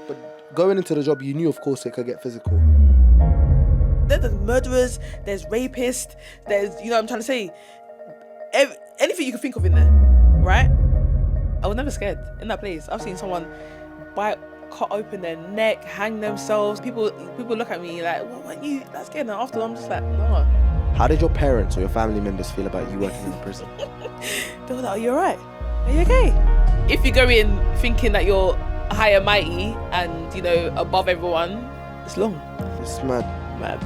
But going into the job, you knew, of course, it could get physical. There's murderers, there's rapists, there's, you know what I'm trying to say? Anything you can think of in there, right? I was never scared in that place. I've seen someone cut open their neck, hang themselves. People look at me like, what, weren't you that scared? And after I'm just like, no. How did your parents or your family members feel about you working in the prison? They were like, are you alright? Are you okay? If you go in thinking that you're high and mighty and, you know, above everyone, it's long. It's mad. Mad.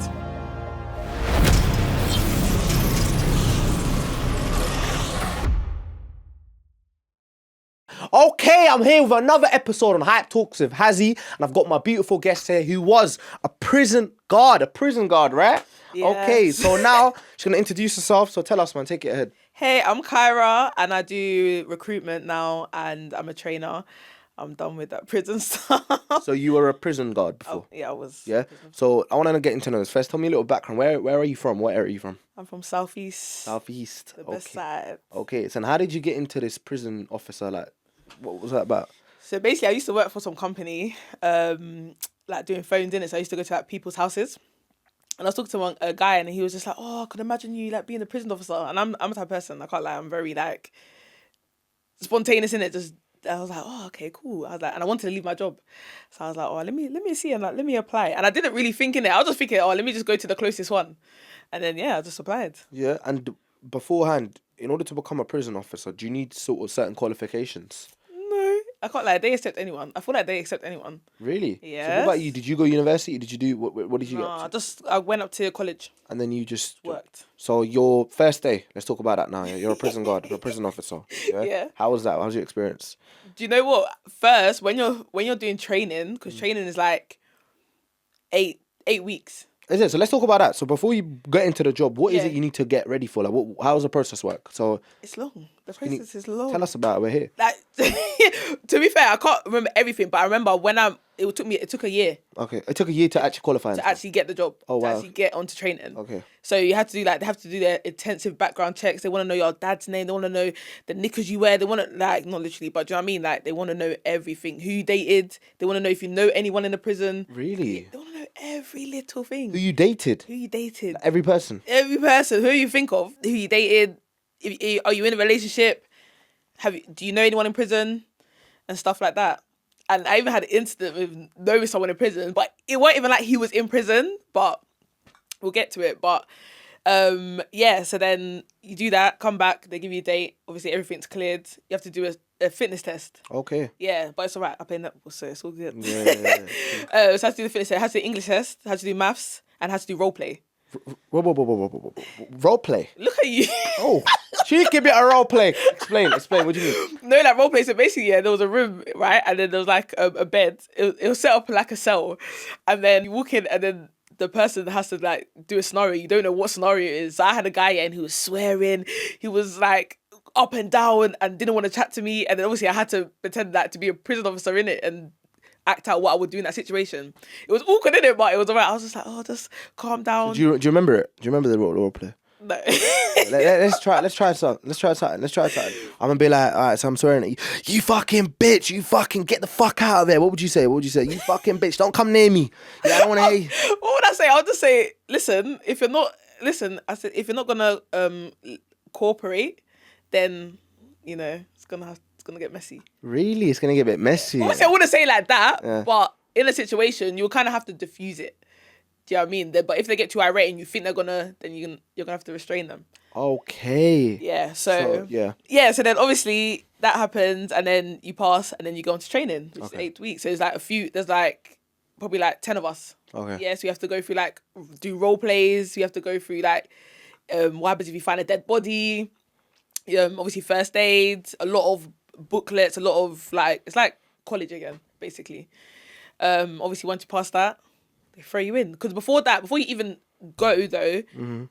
Okay, I'm here with another episode on Hype Talks with Hazzy, and I've got my beautiful guest here who was a prison guard, right? Yes. Okay, so now she's going to introduce herself, so tell us, man, take it ahead. Hey, I'm Kyra, and I do recruitment now, and I'm a trainer. I'm done with that prison stuff. So you were a prison guard before? Oh, yeah, I was. Yeah? So I want to get into this. First, tell me a little background. Where are you from? What area are you from? I'm from Southeast. Southeast. The best side. Okay, so how did you get into this prison officer? Like, what was that about? So basically, I used to work for some company, like doing phones in it. So I used to go to like people's houses. And I was talking to a guy, and he was just like, "Oh, I could imagine you like being a prison officer." And I'm the type of person, I can't lie, I'm very like spontaneous in it. Just I was like, "Oh, okay, cool." I was like, and I wanted to leave my job, so I was like, "Oh, let me see and like let me apply." And I didn't really think in it. I was just thinking, "Oh, let me just go to the closest one," and then yeah, I just applied. Yeah, and beforehand, in order to become a prison officer, do you need sort of certain qualifications? No, I can't lie. They accept anyone. I feel like they accept anyone. Really? Yeah. So what about you? Did you go university? Did you do what did you get up to? I went up to college. And then you just worked. So your first day, let's talk about that now. Yeah? You're a prison guard, you're a prison officer. Yeah? Yeah. How was that? How was your experience? Do you know what? First, when you're doing training, because training is like 8 weeks. Is it? So let's talk about that. So before you get into the job, what is Yeah. it you need to get ready for? Like, how does the process work? So It's long. The process is long. tell us about it. We're here. Like, to be fair, I can't remember everything, but I remember it took a year Okay, it took a year to actually qualify. to actually get the job. Oh, wow. To actually get onto training. Okay. So they have to do their intensive background checks. They want to know your dad's name. They want to know the knickers you wear. They want to, like, not literally, but do you know what I mean? Like, they want to know everything. Who you dated. They want to know if you know anyone in the prison. Really? They want to know every little thing. Who you dated? Who you dated. Every person. Every person. Who you think of. Who you dated. Are you in a relationship? Do you know anyone in prison? And stuff like that. And I even had an incident with knowing someone in prison, but it wasn't even like he was in prison, but we'll get to it. But yeah, so then you do that, come back, they give you a date. Obviously, everything's cleared. You have to do a fitness test. Okay. Yeah, but it's all right. I play netball, so it's all good. Yeah. So I have to do the fitness test. I have to do English test, I have to do maths, and I have to do role play. Whoa. Role play. Look at you. Oh, she give me a role play. Explain. What do you mean? No, like role play. So basically, yeah, there was a room, right? And then there was like a bed. It was set up like a cell. And then you walk in and then the person has to like do a scenario. You don't know what scenario it is. So I had a guy and he was swearing. He was like up and down and didn't want to chat to me. And then obviously I had to pretend that to be a prison officer in it and act out what I would do in that situation. It was awkward in it, but it was alright. I was just like, oh, just calm down. Do you remember it? Do you remember the role play? No. Let's try something. I'm gonna be like, all right, so I'm swearing at you. You fucking bitch. You fucking get the fuck out of there. What would you say? You fucking bitch. Don't come near me. Yeah, I don't want to hear you. What would I say? I'll just say, listen, if you're not gonna cooperate, then, you know, it's gonna get messy. Really? It's gonna get a bit messy. Obviously, I wouldn't say it like that, Yeah. but in a situation, you'll kind of have to diffuse it. Do you know what I mean? But if they get too irate and you think they're gonna, then you're gonna have to restrain them. Okay. Yeah. So yeah. Yeah. So then obviously that happens, and then you pass, and then you go into training, which is 8 weeks. So it's like there's like probably like 10 of us. Okay. Yeah. So you have to go through like do role plays. You have to go through like what happens if you find a dead body. Obviously first aid. A lot of booklets. A lot of like it's like college again, basically. Obviously once you pass that, they throw you in, because before you even go though,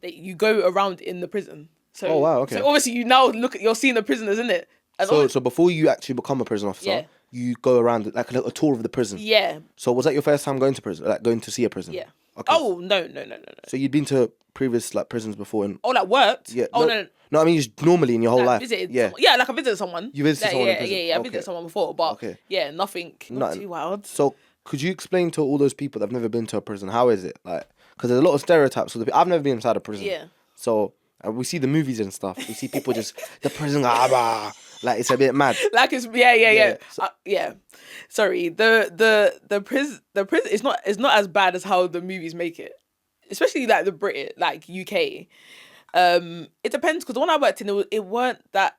you go around in the prison. So, oh wow, okay. So obviously you're seeing the prisoners, isn't it? And so before you actually become a prison officer, you go around like a tour of the prison. Yeah. So was that your first time going to prison, like going to see a prison? Yeah. Okay. Oh no. So you'd been to previous like prisons before and Oh, like worked? yeah. Oh no, no. no, I mean just normally in your whole Like life. visited Yeah. someone. Yeah, like I visited someone. You visited Like, someone yeah, in prison. Yeah, I Okay. visited someone before, but Okay. yeah, nothing, not too wild. So could you explain to all those people that have never been to a prison, how is it like? Because there's a lot of stereotypes. So I've never been inside a prison. Yeah. So we see the movies and stuff. We see people just the prison, like it's a bit mad. Like it's yeah. So- Yeah. Sorry, the prison it's not as bad as how the movies make it, especially like the Brit like UK. It depends because the one I worked in it weren't that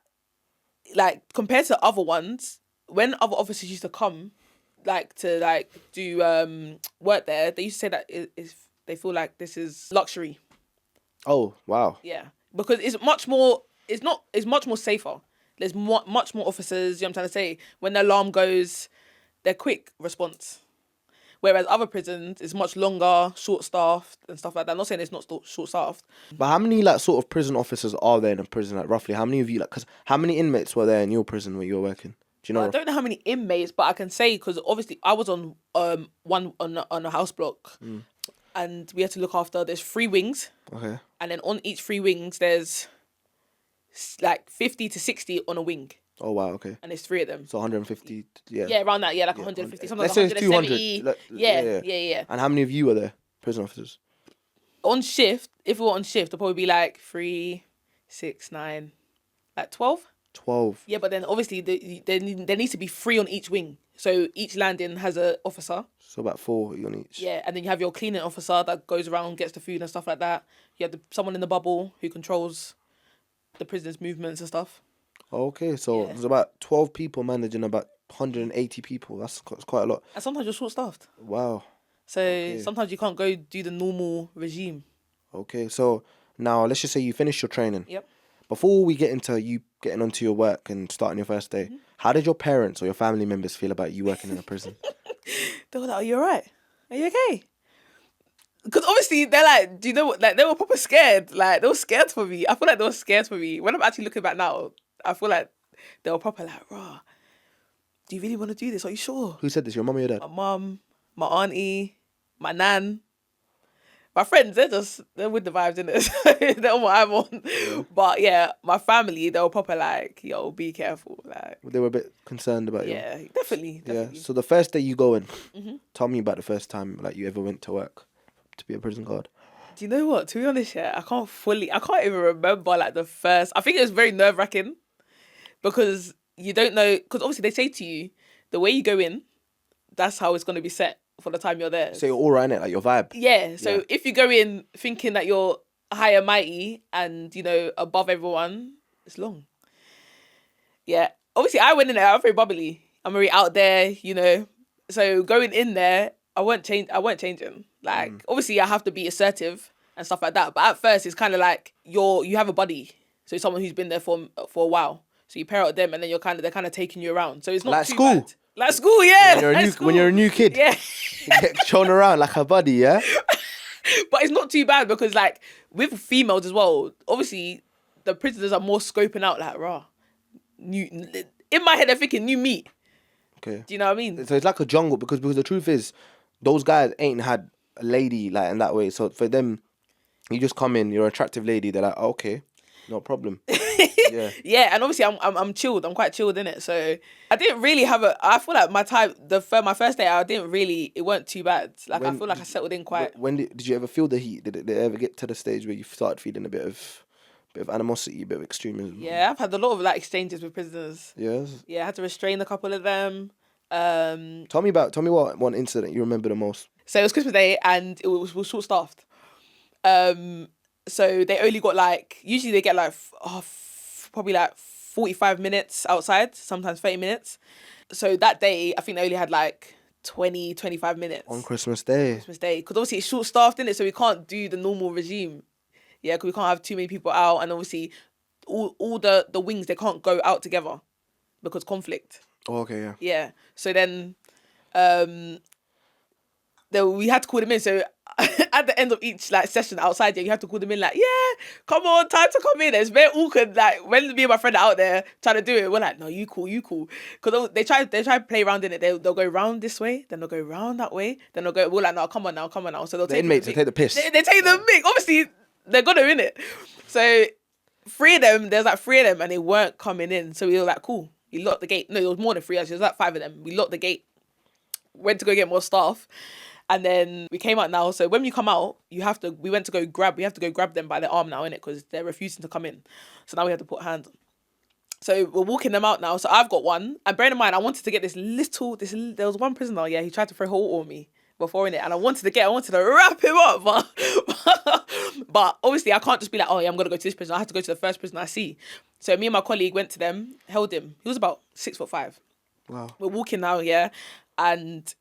like compared to other ones. When other officers used to come, like to like do work there, they used to say that they feel like this is luxury. Oh wow. Yeah, because it's much more. It's much more safer. There's much more officers. You know what I'm trying to say? When the alarm goes, they're quick response. Whereas other prisons is much longer, short staffed and stuff like that. I'm not saying it's not short staffed. But how many like sort of prison officers are there in a prison? Like roughly, how many of you like? Because how many inmates were there in your prison where you were working? Do you know? I don't know how many inmates, but I can say because obviously I was on one on a house block, and we had to look after. There's 3 wings, Okay. and then on each 3 wings there's like 50 to 60 on a wing, Oh wow. Okay. and there's 3 of them. So 150. Yeah. Yeah, around that. Yeah, like 150. Sometimes Let's say it's 170. 200. Yeah. And how many of you were there, prison officers? On shift, if we were on shift, it'll probably be like 3, 6, 9, like 12. 12. Yeah, but then obviously there needs to be 3 on each wing. So each landing has a officer. So about 4 on each. Yeah, and then you have your cleaning officer that goes around, gets the food and stuff like that. You have someone in the bubble who controls the prisoners' movements and stuff. Okay, so Yeah. there's about 12 people managing about 180 people. That's quite a lot. And sometimes you're short-staffed. Wow. So sometimes you can't go do the normal regime. Okay, so now let's just say you finished your training. Yep. Before we get into you getting onto your work and starting your first day, how did your parents or your family members feel about you working in a prison? They were like, "Are you alright? Are you okay?" Because obviously they're like, do you know what? Like they were proper scared. Like they were scared for me. I feel like they were scared for me. When I'm actually looking back now, I feel like they were proper like, "Rah, do you really want to do this? Are you sure?" Who said this? Your mum or your dad? My mum, my auntie, my nan, my friends. They're with the vibes in it. They're on what I'm on. Yeah. But yeah, my family, they were proper like, "Yo, be careful." Like They were a bit concerned about you. yeah, definitely. Yeah. So the first day you go in, Mm-hmm. tell me about the first time like you ever went to work to be a prison guard. Do you know what? To be honest, yeah, I can't even remember like the first. I think it was very nerve-wracking because you don't know. Because obviously they say to you, the way you go in, that's how it's going to be set for the time you're there. So you're all right in it, like your vibe. Yeah. So Yeah. if you go in thinking that you're high and mighty and above everyone, it's long. Yeah. Obviously, I went in there. I was very bubbly. I'm very out there. So going in there, I weren't changing. Like obviously, I have to be assertive and stuff like that. But at first, it's kind of like you have a buddy, so someone who's been there for a while. So you pair up with them, and then they're kind of taking you around. So it's not Like too school. bad. Like school, yeah. When you're a new kid, Yeah. you get shown around like a buddy, yeah. But it's not too bad because like with females as well, obviously the prisoners are more scoping out like in my head they're thinking new meat. Okay. Do you know what I mean? So it's like a jungle because the truth is, those guys ain't had a lady like in that way. So for them, you just come in, you're an attractive lady. They're like, oh, okay, no problem. Yeah. Yeah, and obviously I'm chilled. I'm quite chilled in it. So I didn't really have I feel like my time my first day it weren't too bad. Like I feel like I settled in quite. When did you ever feel the heat? Did it ever get to the stage where you started feeling a bit of animosity, a bit of extremism? Yeah, I've had a lot of like exchanges with prisoners. Yes. Yeah, I had to restrain a couple of them. Tell me what one incident you remember the most. So it was Christmas Day and it was short staffed. So they only got usually they get probably 45 minutes outside, sometimes 30 minutes. So that day, I think they only had 20, 25 minutes. On Christmas Day. Because obviously it's short staffed, innit? So we can't do the normal regime. Yeah, because we can't have too many people out. And obviously all the wings, they can't go out together because conflict. Oh, okay, yeah. Yeah. So then we had to call them in. So at the end of each like session outside, you have to call them in like, yeah, come on, time to come in. It's very awkward. Like when me and my friend are out there trying to do it, we're like, no, you cool. Because they try to play around in it. They'll go round this way, then they'll go round that way, then they'll go, we're like, no, come on now. So they'll The take inmates, they take the piss. They take the mic. Obviously, they're gonna in it. So there's like 3 of them and they weren't coming in. So we were like, cool. We locked the gate. No, it was more than 3 actually. It was like 5 of them. We locked the gate. Went to go get more staff. And then we came out now. So when you come out, we have to go grab them by their arm now, innit? Because they're refusing to come in. So now we have to put hands on. So we're walking them out now. So I've got one. And bearing in mind, I wanted to get there was one prisoner, yeah, he tried to throw water on me before, innit? And I wanted to wrap him up. But obviously I can't just be like, oh yeah, I'm going to go to this prison. I have to go to the first prison I see. So me and my colleague went to them, held him. He was about 6'5". Wow. We're walking now, yeah. And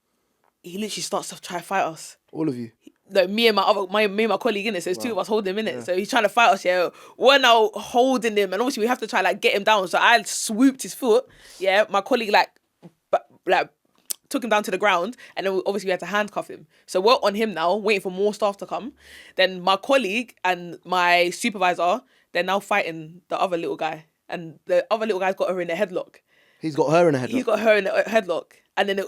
he literally starts to try to fight us. All of you? No, me and my colleague in it. So there's 2 of us holding him in it. Yeah. So he's trying to fight us. Yeah, we're now holding him, and obviously we have to try like get him down. So I swooped his foot. Yeah, my colleague like took him down to the ground, and then obviously we had to handcuff him. So we're on him now, waiting for more staff to come. Then my colleague and my supervisor, they're now fighting the other little guy, and the other little guy's got her in a headlock. He's got her in a headlock. He's got her in a headlock. And then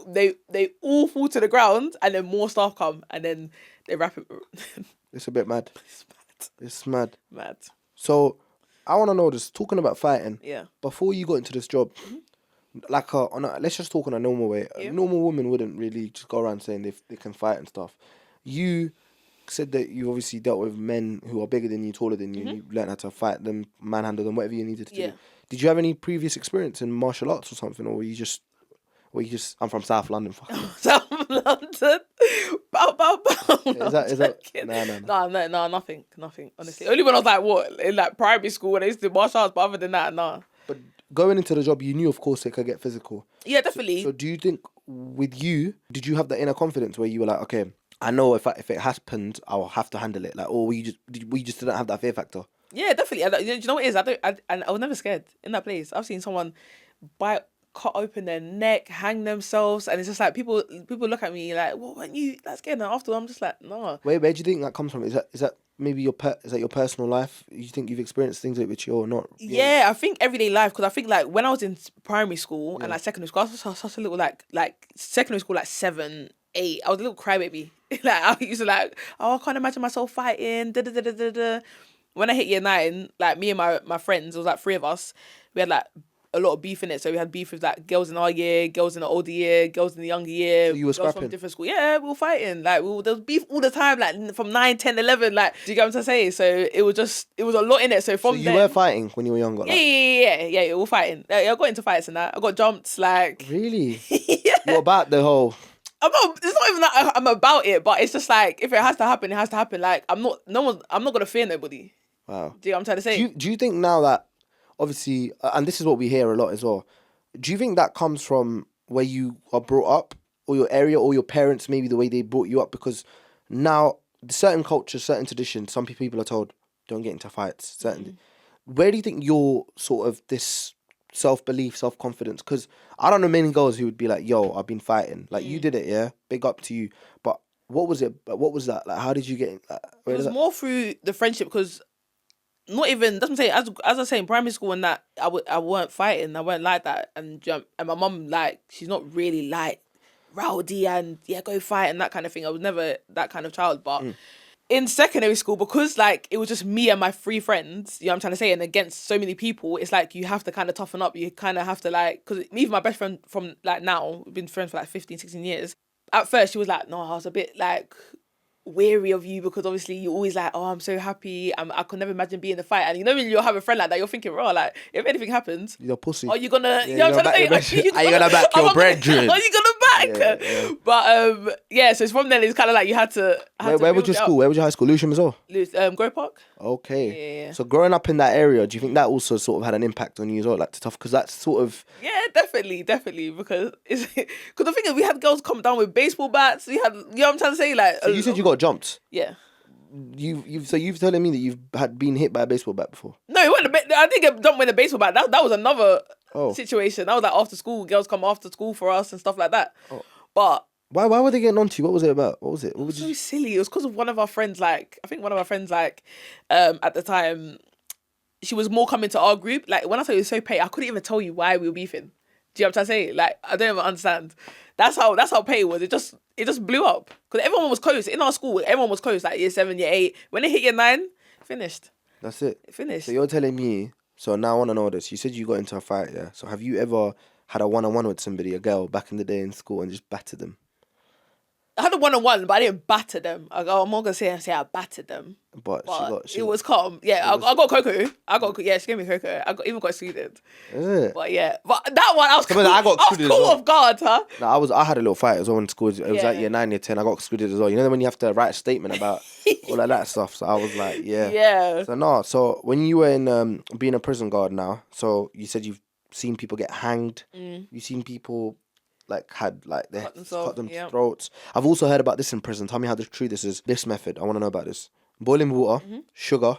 they all fall to the ground, and then more staff come, and then they wrap him. It's a bit mad. It's mad. Mad. So, I want to know this. Talking about fighting. Yeah. Before you got into this job, like let's just talk in a normal way. Yeah. A normal woman wouldn't really just go around saying they can fight and stuff. You said that you obviously dealt with men who are bigger than you, taller than you, and you learned how to fight them, manhandle them, whatever you needed to do. Did you have any previous experience in martial arts or something, or were you just... I'm from South London. South London. Bow, bow, bow. Is that? No. Nothing. Honestly, only when I was like in like primary school when I used to do martial arts. But other than that, nah. But going into the job, you knew, of course, it could get physical. Yeah, definitely. So do you think with you, did you have that inner confidence where you were like, okay, I know if it happened, I'll have to handle it, like, or we just didn't have that fear factor? Yeah, definitely. You know what it is? I was never scared in that place. I've seen someone cut open their neck, hang themselves, and it's just like people look at me like, "What weren't you that scared?" And after I'm just like, "No." Where do you think that comes from? Is that maybe your personal life? You think you've experienced things which you're not? Yeah, I think everyday life, because I think like when I was in primary school and like secondary school, I was such a little like secondary school, like 7, 8. I was a little crybaby. Like I used to like, oh, I can't imagine myself fighting. Da, da, da, da, da, da. When I hit year 9, like me and my friends, it was like 3 of us. We had like a lot of beef in it. So we had beef with like girls in our year, girls in the older year, girls in the younger year. So you were scrapping? From different school. Yeah, we were fighting. Like there was beef all the time, like from 9, 10, 11. Like, do you get what I'm trying to say? So it was a lot in it. So from you were fighting when you were younger? Like... Yeah, we were fighting. I got into fights and that. I got jumped, like... Really? Yeah. You're about the whole... it's not even that I'm about it, but it's just like, if it has to happen, it has to happen. Like, I'm not gonna fear nobody. Wow. Do you know what I'm trying to say? Do you think now that, obviously, and this is what we hear a lot as well, do you think that comes from where you are brought up, or your area, or your parents, maybe the way they brought you up? Because now, certain cultures, certain traditions, some people are told, don't get into fights, certainly. Where do you think your sort of this self-belief, self-confidence, because I don't know many girls who would be like, yo, I've been fighting. Like, you did it, yeah? Big up to you. But what was it? What was that? Like, how did you get in? Like, it was more through the friendship, because not even, that's what I'm saying, as I say, in primary school and that, I weren't fighting, I weren't like that. And my mum, like, she's not really like rowdy and, yeah, go fight and that kind of thing. I was never that kind of child. But in secondary school, because like it was just me and my 3 friends, you know what I'm trying to say, and against so many people, it's like you have to kind of toughen up. You kind of have to like, because even my best friend from like now, we've been friends for like 15, 16 years. At first she was like, no, I was a bit like weary of you, because obviously you're always like, oh, I'm so happy, I could never imagine being in a fight. And you know when you have a friend like that, you're thinking, bro, like, if anything happens, you're a pussy. Are you gonna, you know what I'm trying to say? Are you gonna back your brethren? Are you gonna back? Yeah. But yeah, so it's from then, it's kind of like you had to. Where was your school? Where was your high school? Lewisham as well? Grove Park. Okay. Yeah. So growing up in that area, do you think that also sort of had an impact on you as well, like tough? Because that's sort of... Yeah, definitely, because the thing is, we had girls come down with baseball bats. We had, you know what I'm trying to say, like. So you said you got jumped. Yeah. You've telling me that you've had been hit by a baseball bat before? No, it wasn't. I didn't get jumped with a baseball bat. That was another situation. That was like after school. Girls come after school for us and stuff like that. Oh. But Why were they getting onto you? What was it about? What was it? What would So you? silly. It was because of one of our friends. Like, I think one of our friends, like, at the time, she was more coming to our group. Like, when I say it was so petty, I couldn't even tell you why we were beefing. Do you know what I'm trying to say? Like, I don't even understand. That's how petty it was. It just blew up because everyone was close in our school. Everyone was close. Like year 7, year 8. When it hit year 9, finished. That's it. It finished. So you're telling me. So now I want to know this. You said you got into a fight, yeah. So have you ever had a one-on-one with somebody, a girl, back in the day in school, and just battered them? I had a 1-on-1, but I didn't batter them. I'm not gonna say I battered them. But But she it got. was calm. Yeah, I got cocoa. She gave me cocoa. Even got excluded. Is it? But yeah, but that one I was But I got excluded as caught well. off guard, huh? No, I had a little fight as well in school. It was like Yeah. year 9, year 10. I got excluded as well. You know when you have to write a statement about all of that stuff. So I was like, yeah. Yeah. So no. So when you were in being a prison guard now, so you said you've seen people get hanged. You've seen people like had like they cut them throats. I've also heard about this in prison. Tell me how true this is. This method. I want to know about this. Boiling water, sugar,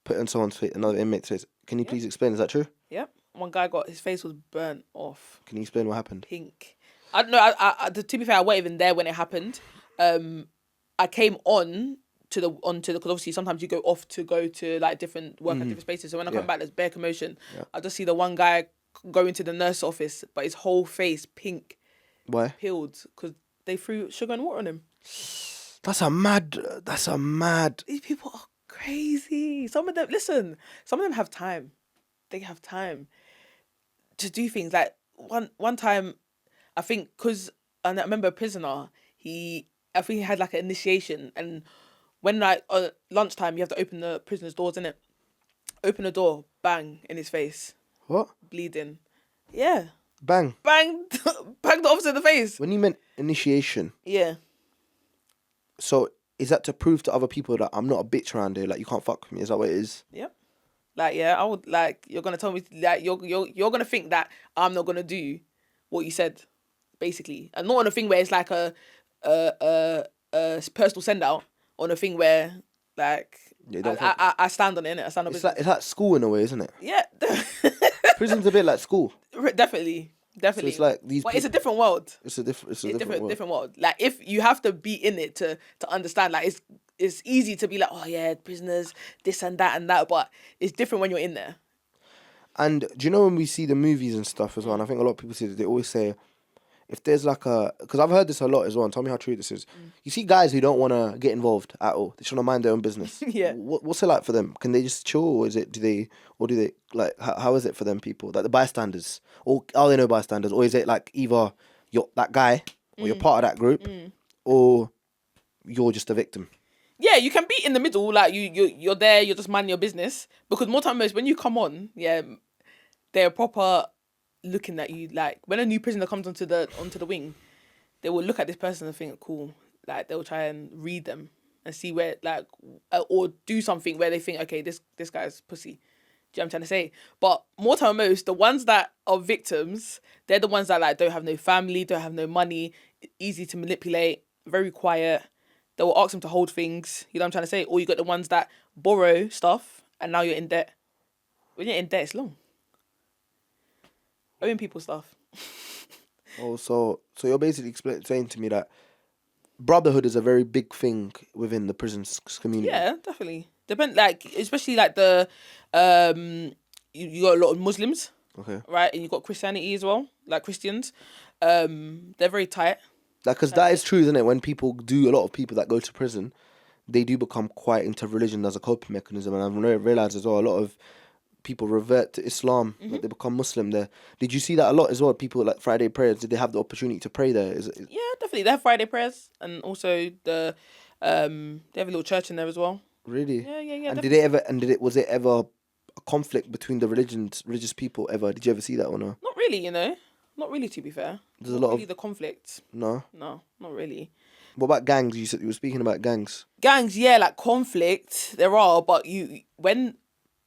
put in someone's face, another inmate's face. Can you please explain? Is that true? Yep. One guy got his face was burnt off. Can you explain what happened? Pink. I don't know. To be fair, I wasn't even there when it happened. I came onto the because obviously sometimes you go off to go to like different work at different spaces. So when I come back, there's bare commotion. Yeah. I just see the one guy go into the nurse office, but his whole face pink, Why? peeled because they threw sugar and water on him. That's a mad. These people are crazy. Some of them have time. They have time to do things. Like one time, I think I remember a prisoner. I think he had like an initiation, and when like lunchtime, you have to open the prisoner's doors, innit? Open the door, bang in his face, What? bleeding. Yeah, Bang. bang, bang the officer in the face. When you meant initiation, Yeah. so is that to prove to other people that I'm not a bitch around here? Like you can't fuck with me? Is that what it is? Yep. Like I would like you're gonna tell me like you're gonna think that I'm not gonna do what you said, basically, and not on a thing where it's like a personal send out, on a thing where like I stand on it, innit? I stand on business. It's like school in a way, isn't it? Yeah. Prison's a bit like school. Definitely. So it's like these. But it's a different world. It's a different world. Different world. Like if you have to be in it to understand, like it's easy to be like, oh yeah, prisoners, this and that, but it's different when you're in there. And do you know when we see the movies and stuff as well? And I think a lot of people say that they always say, if there's like because I've heard this a lot as well. And tell me how true this is. You see guys who don't want to get involved at all. They just want to mind their own business. Yeah. What's it like for them? Can they just chill, or do they like how is it for them people? Like the bystanders, or are they no bystanders, or is it like either you're that guy or you're part of that group, or you're just a victim? Yeah, you can be in the middle, like you're there, you're just minding your business. Because more time most when you come on, yeah, they're proper looking at you. Like when a new prisoner comes onto the wing, they will look at this person and think, cool. Like they'll try and read them and see where like or do something where they think, okay, this guy's pussy. Do you know what I'm trying to say? But more time than most, the ones that are victims, they're the ones that like don't have no family, don't have no money, easy to manipulate, very quiet. They will ask them to hold things. You know what I'm trying to say? Or you got the ones that borrow stuff and now you're in debt. When you're in debt, it's long. Owing people stuff. Oh, so you're basically saying to me that brotherhood is a very big thing within the prison community. Yeah, definitely. Like especially like the you got a lot of Muslims, Okay. right? And you got Christianity as well, like Christians. They're very tight. Like, because that is true, isn't it? When a lot of people that go to prison, they do become quite into religion as a coping mechanism. And I've realised as well, a lot of people revert to Islam, like they become Muslim there. Did you see that a lot as well? People like Friday prayers, did they have the opportunity to pray there? Yeah, definitely. They have Friday prayers, and also they have a little church in there as well. Really? Yeah. And was it ever a conflict between the religious people ever? Did you ever see that or no? Not really, Not really, to be fair. There's not a lot really of the conflict. No, not really. What about gangs? You said you were speaking about gangs. Gangs, yeah, like conflict. There are, but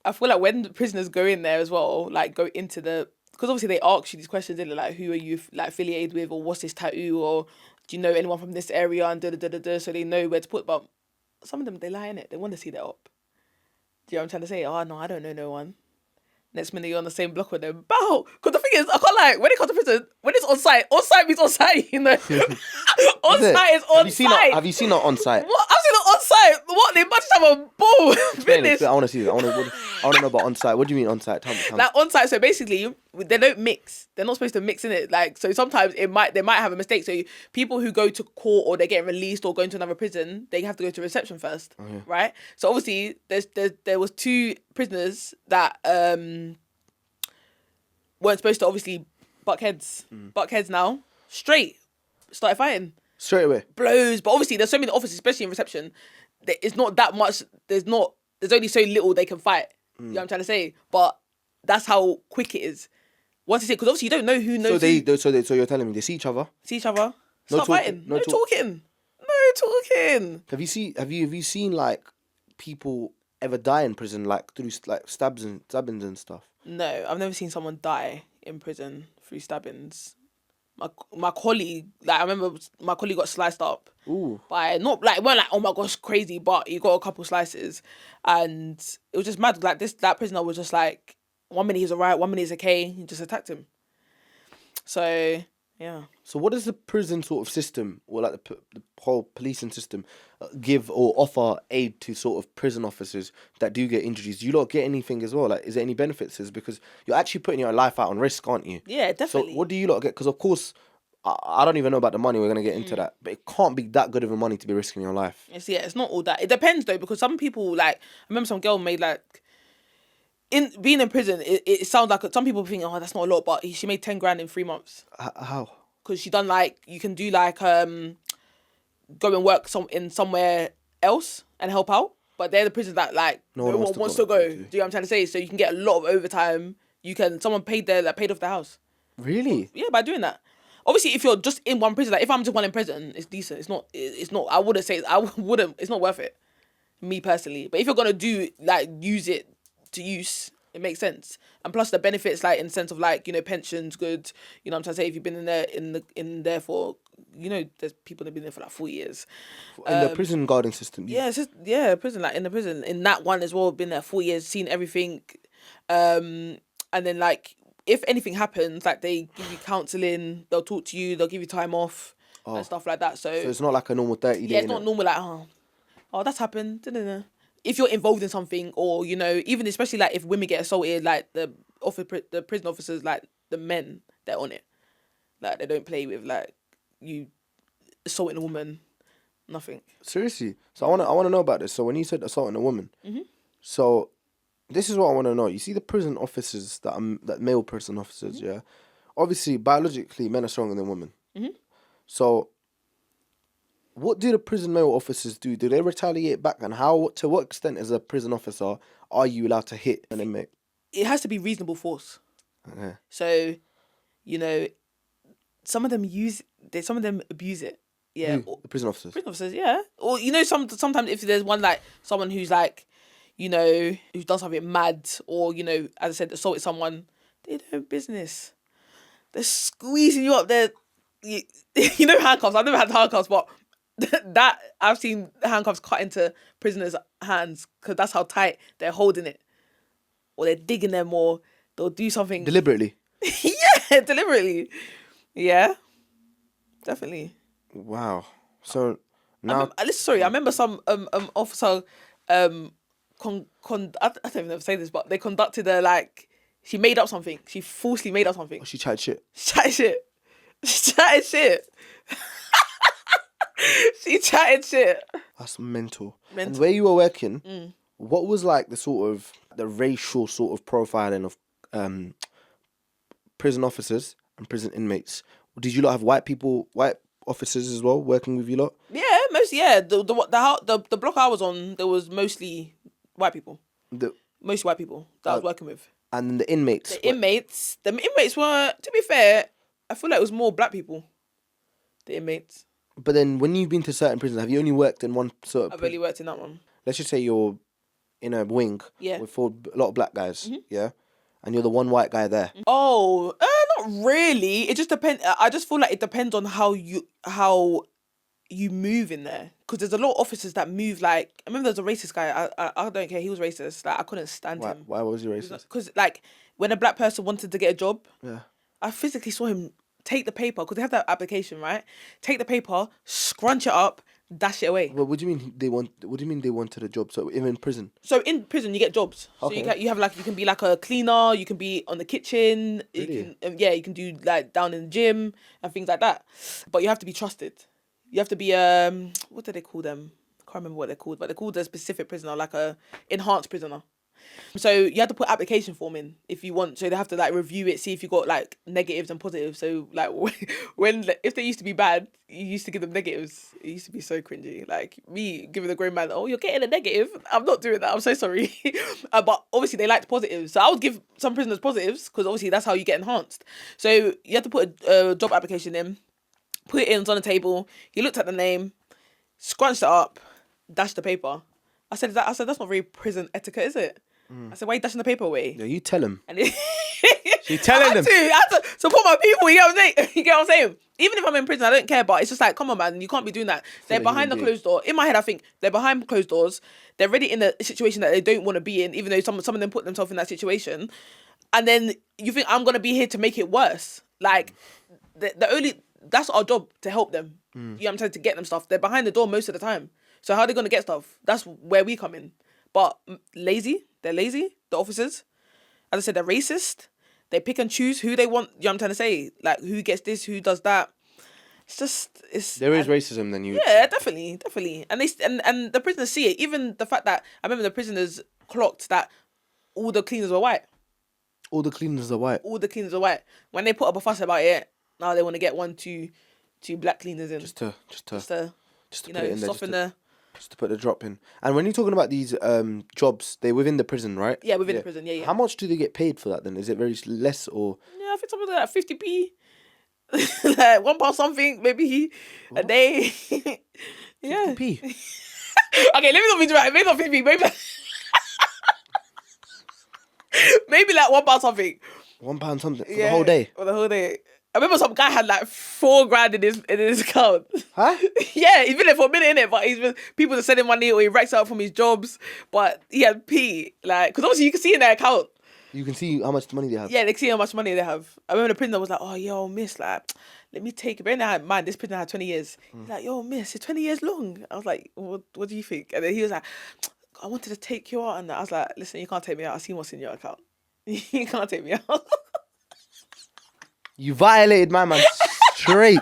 I feel like when the prisoners go in there as well, like go into because obviously they ask you these questions, didn't they? Like who are you like affiliated with, or what's this tattoo, or do you know anyone from this area, and so they know where to put. But some of them, they lie in it. They want to see that up. Do you know what I'm trying to say? Oh no, I don't know no one. Next minute you're on the same block with them. Bow. Because the thing is, I can't lie, when it comes to prison, when it's on site means on site, you know. On site is on site. Have you seen it on site? What? I've seen it on site. What? They must have a ball. Finish. I want to see that. I want to know about on site. What do you mean on site? Tell me. Like on site, so basically they don't mix. They're not supposed to mix in it. Like, so sometimes they might have a mistake. So people who go to court or they're getting released or going to another prison, they have to go to reception first, right? So obviously there was 2 prisoners that weren't supposed to obviously buck heads. Buck heads now. Straight. Started fighting. Straight away. Blows. But obviously there's so many officers, especially in reception, it's not that much. There's only so little they can fight. You know what I'm trying to say? But that's how quick it is. Once you see it, because obviously you don't know who knows. So you're telling me they see each other? Start fighting. No talking. Have you seen like people ever die in prison like through like stabbings and stuff? No, I've never seen someone die in prison through stabbings. My colleague, like I remember my colleague got sliced up. Ooh. By not like, it weren't like, oh my gosh, crazy, but he got a couple slices, and it was just mad. Like that prisoner was just like, 1 minute he's alright, 1 minute he's okay. He just attacked him. So yeah. So what does the prison sort of system, or like the whole policing system, give or offer aid to sort of prison officers that do get injuries? Do you lot get anything as well? Like, is there any benefits? Because you're actually putting your life out on risk, aren't you? Yeah, definitely. So what do you lot get? Because of course, I don't even know about the money. We're gonna get into that, but it can't be that good of a money to be risking your life. It's not all that. It depends though, because some people, like, I remember some girl made like, in being in prison, it sounds like some people think, oh, that's not a lot, but she made 10 grand in 3 months. How? Because she done like, you can do like go and work somewhere else and help out, but they're the prisons that like no one wants to go. Do you know what I'm trying to say? So you can get a lot of overtime. Someone paid off their house. Really? Yeah, by doing that. Obviously, if you're just in one prison, like if I'm just one in prison, it's decent. It's not. It's not worth it. Me personally, but if you're gonna use it to use, it makes sense. And plus the benefits, like in the sense of like, you know, pensions good. You know what I'm trying to say? If you've been in there for, you know, there's people that have been there for like 4 years. In the prison guarding system. Yeah, it's just, prison, like in the prison. In that one as well, been there 4 years, seen everything. And then like, if anything happens, like they give you counselling, they'll talk to you, they'll give you time off and stuff like that. So it's not like a normal 30 day. Yeah, it's not normal like, oh, that's happened. Da-da-da. If you're involved in something, or, you know, even especially like if women get assaulted, like the prison officers, like the men, they're on it. Like they don't play with like you assaulting a woman, nothing. Seriously. So I wanna know about this. So when you said assaulting a woman, so this is what I want to know. You see the prison officers that male prison officers, yeah. Obviously, biologically, men are stronger than women. So what do the prison male officers do? Do they retaliate back? And to what extent, as a prison officer, are you allowed to hit an inmate? It has to be reasonable force. Okay. So, you know, some of them abuse it. Yeah. The prison officers? Prison officers, yeah. Or, you know, sometimes if there's one, like, someone who's, like, you know, who's done something mad, or, you know, as I said, assaulted someone, they don't have business. They're squeezing you up there. You know handcuffs. I've never had handcuffs, but that I've seen handcuffs cut into prisoners' hands because that's how tight they're holding it, or they're digging them, or they'll do something deliberately. Yeah, deliberately. Yeah, definitely. Wow. So now, I remember some officer I don't even know if to say this, but they conducted she made up something. She falsely made up something. Oh, she chatted shit. She chatted shit. She chatted shit. That's mental. And where you were working, what was like the racial sort of profiling of prison officers and prison inmates? Did you lot have white officers as well working with you lot? Yeah, mostly. Yeah, the block I was on, there was mostly white people. Mostly white people that I was working with. And then the inmates. The inmates were, to be fair, I feel like it was more black people. The inmates. But then when you've been to certain prisons, have you only worked in one sort of I've only worked in that one. Let's just say you're in a wing with a lot of black guys, yeah? And you're the one white guy there. Oh, not really. It just depends. I just feel like it depends on how you move in there, because there's a lot of officers that move like. I remember there's a racist guy. I don't care. He was racist. Like I couldn't stand him. Why was he racist? Because like when a black person wanted to get a job, Yeah. I physically saw him take the paper, because they have that application, right? Take the paper, scrunch it up, dash it away. Well, what do you mean they want? What do you mean they wanted a job? So even in prison. So in prison, you get jobs. So Okay. you have like, you can be like a cleaner, you can be on the kitchen, Really? you can you can do like down in the gym and things like that. But you have to be trusted. You have to be what do they call them? I can't remember what they're called, but they're called a specific prisoner, like a enhanced prisoner. So you have to put application form in if you want. So they have to like review it, see if you got like negatives and positives. So like if they used to be bad, you used to give them negatives. It used to be so cringy. Like me giving the grown man, oh, you're getting a negative. I'm not doing that. I'm so sorry. But obviously they liked positives. So I would give some prisoners positives, because obviously that's how you get enhanced. So you have to put a job application in, put it in, it's on the table. He looked at the name, scrunched it up, dashed the paper. I said that's not very prison etiquette, is it? I said, why are you dashing the paper away? Yeah, you tell him. And You telling them. I had to support my people. You get what I'm saying? You get what I'm saying? Even if I'm in prison, I don't care. But it's just like, come on, man, you can't be doing that. They're a behind the human closed door. In my head, I think they're behind closed doors. They're already in a situation that they don't want to be in, even though some of them put themselves in that situation. And then you think I'm gonna be here to make it worse? Like that's our job, to help them. You know what I'm saying? To get them stuff. They're behind the door most of the time. So how are they gonna get stuff? That's where we come in. But lazy. They're lazy. The officers, as I said, they're racist. They pick and choose who they want. You know what I'm trying to say? Like, who gets this, who does that. There is racism then. Yeah, definitely. And and the prisoners see it. Even the fact that I remember the prisoners clocked that all the cleaners were white. All the cleaners are white. All the cleaners are white. When they put up a fuss about it, now they want to get two black cleaners in. Just to you put it know, in there, soften the. just to put the drop in. And when you're talking about these jobs, they're within the prison, right? Yeah, within the prison. Yeah. How much do they get paid for that then? Is it very less or? Yeah, I think something like 50p. Like £1 something, maybe a day. Yeah. 50p. Okay, let me not be dramatic. Maybe not 50p. Maybe like £1 something. £1 something for the whole day. For the whole day. I remember some guy had like 4 grand in his account. Huh? Yeah, he's been there for a minute, innit? But people are sending money, or he racks out from his jobs. But he had P, like, because obviously you can see in their account. You can see how much money they have. Yeah, they can see how much money they have. I remember the prisoner was like, "Oh, yo, miss, like, let me take it." But in mind, this prisoner had 20 years. He's like, "Yo, miss, it's 20 years long." I was like, "What do you think?" And then he was like, "I wanted to take you out," and I was like, "Listen, you can't take me out. I seen what's in your account. You can't take me out." You violated my man straight.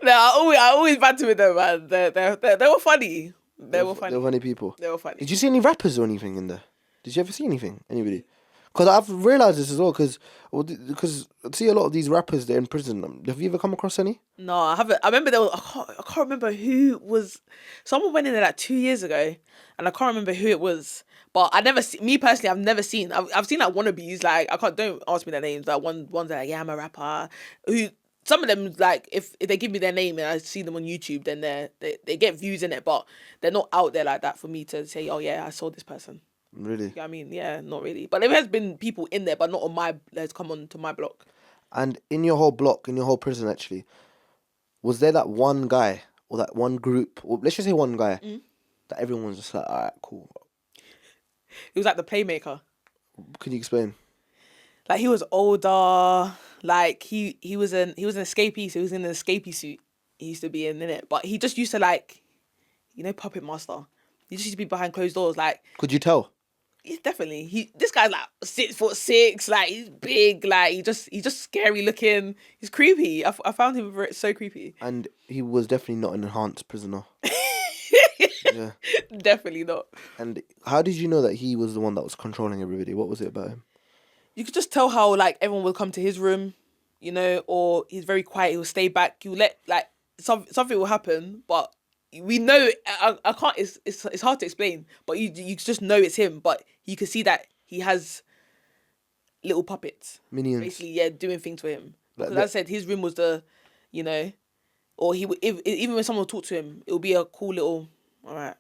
No, I always banter with them, man. They were funny. They were funny. They're funny people. They were funny. Did you see any rappers or anything in there? Did you ever see anything? Anybody? Because I've realised this as well, because I see a lot of these rappers, they're in prison. Have you ever come across any? No, I haven't. I remember I can't remember who was. Someone went in there like 2 years ago, and I can't remember who it was. But me personally, I've never seen. I've seen like wannabes. Like don't ask me their names. Like one's like, yeah, I'm a rapper. Who some of them, like if they give me their name and I see them on YouTube, then they get views in it, but they're not out there like that for me to say, oh yeah, I saw this person. Really? You know what I mean? Yeah, not really. But there has been people in there, but not on my. Let's come on to my block. And in your whole block, in your whole prison, actually, was there that one guy or that one group, or let's just say one guy, that everyone was just like, all right, cool. He was like the playmaker. Can you explain? Like he was older. Like he was an escapee, so he was in an escapee suit. He used to be in it, but he just used to like, puppet master. He just used to be behind closed doors. Like, Could you tell? He's definitely this guy's like 6'6", like he's big, like he just scary looking. He's creepy. I found him so creepy. And he was definitely not an enhanced prisoner. Yeah. Definitely not. And how did you know that he was the one that was controlling everybody? What was it about him? You could just tell how like everyone would come to his room, or he's very quiet. He'll stay back. He'll let like something will happen, but we know I can't. It's hard to explain, but you just know it's him. But you can see that he has little puppets, Minions, basically, yeah, doing things for him. Like Because as I said, his room was or he would even when someone would talk to him, it would be a cool little, all right.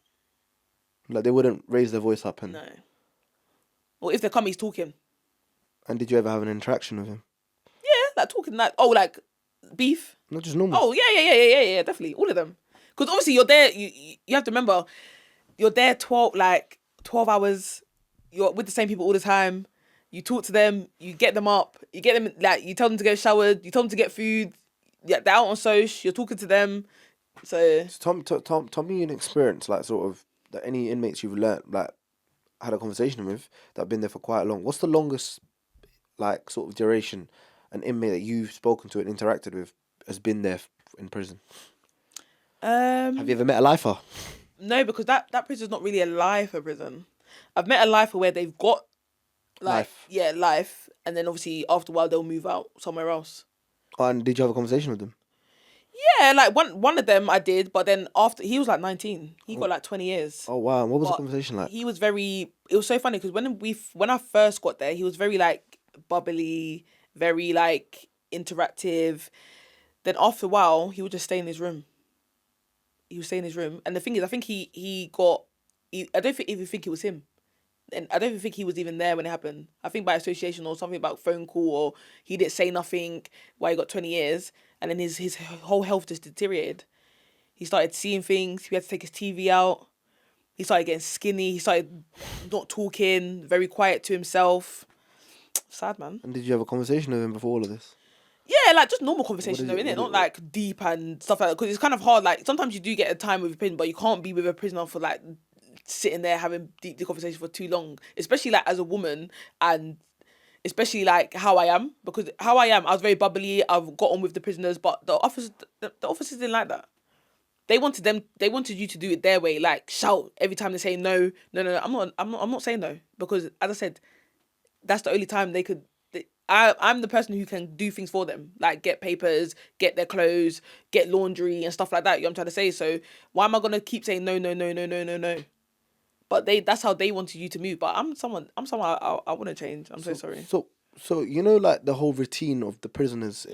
Like they wouldn't raise their voice up and. No. Or if they come, he's talking. And did you ever have an interaction with him? Yeah, like talking like like beef. Not just normal. Oh yeah, definitely all of them. Because obviously you're there. You have to remember, you're there 12 hours. You're with the same people all the time. You talk to them. You get them up. You get them like you tell them to get showered. You tell them to get food. Yeah, they're out on social. You're talking to them. So Tell me an experience, like sort of that any inmates you've learnt, like had a conversation with that have been there for quite long. What's the longest, like sort of duration, an inmate that you've spoken to and interacted with has been there in prison? Have you ever met a lifer? No, because that prison's not really a lifer prison. I've met a lifer where they've got life, and then obviously after a while they'll move out somewhere else. Oh, and did you have a conversation with them? Yeah, like one of them I did, but then after he was like 19, he got like 20 years. Oh wow! And what was the But conversation like? He was very. It was so funny because when I first got there, he was very like bubbly, very like interactive. Then after a while, he would just stay in his room. He would stay in his room, and the thing is, I think he got. I don't even think it was him, and I don't even think he was even there when it happened. I think by association or something about phone call, or he didn't say nothing why he got 20 years, and then his whole health just deteriorated. He started seeing things. He had to take his TV out. He started getting skinny. He started not talking, very quiet to himself. Sad, man. And did you have a conversation with him before all of this? Yeah, like just normal conversation though, What innit? is Not it? like deep and stuff like that. Because it's kind of hard. Like sometimes you do get a time with a prisoner, but you can't be with a prisoner for like sitting there having deep conversation for too long. Especially like as a woman, and especially like how I am. Because how I am, I was very bubbly. I've got on with the prisoners, but the officers didn't like that. They wanted you to do it their way, like shout every time they say no, no, no. I'm not saying no because, as I said, that's the only time they could. I'm the person who can do things for them, like get papers, get their clothes, get laundry and stuff like that. You know what I'm trying to say? So why am I gonna keep saying no, no, no, no, no, no, no? But that's how they wanted you to move. But I'm someone I want to change. I'm so sorry. So you know, like the whole routine of the prisoners.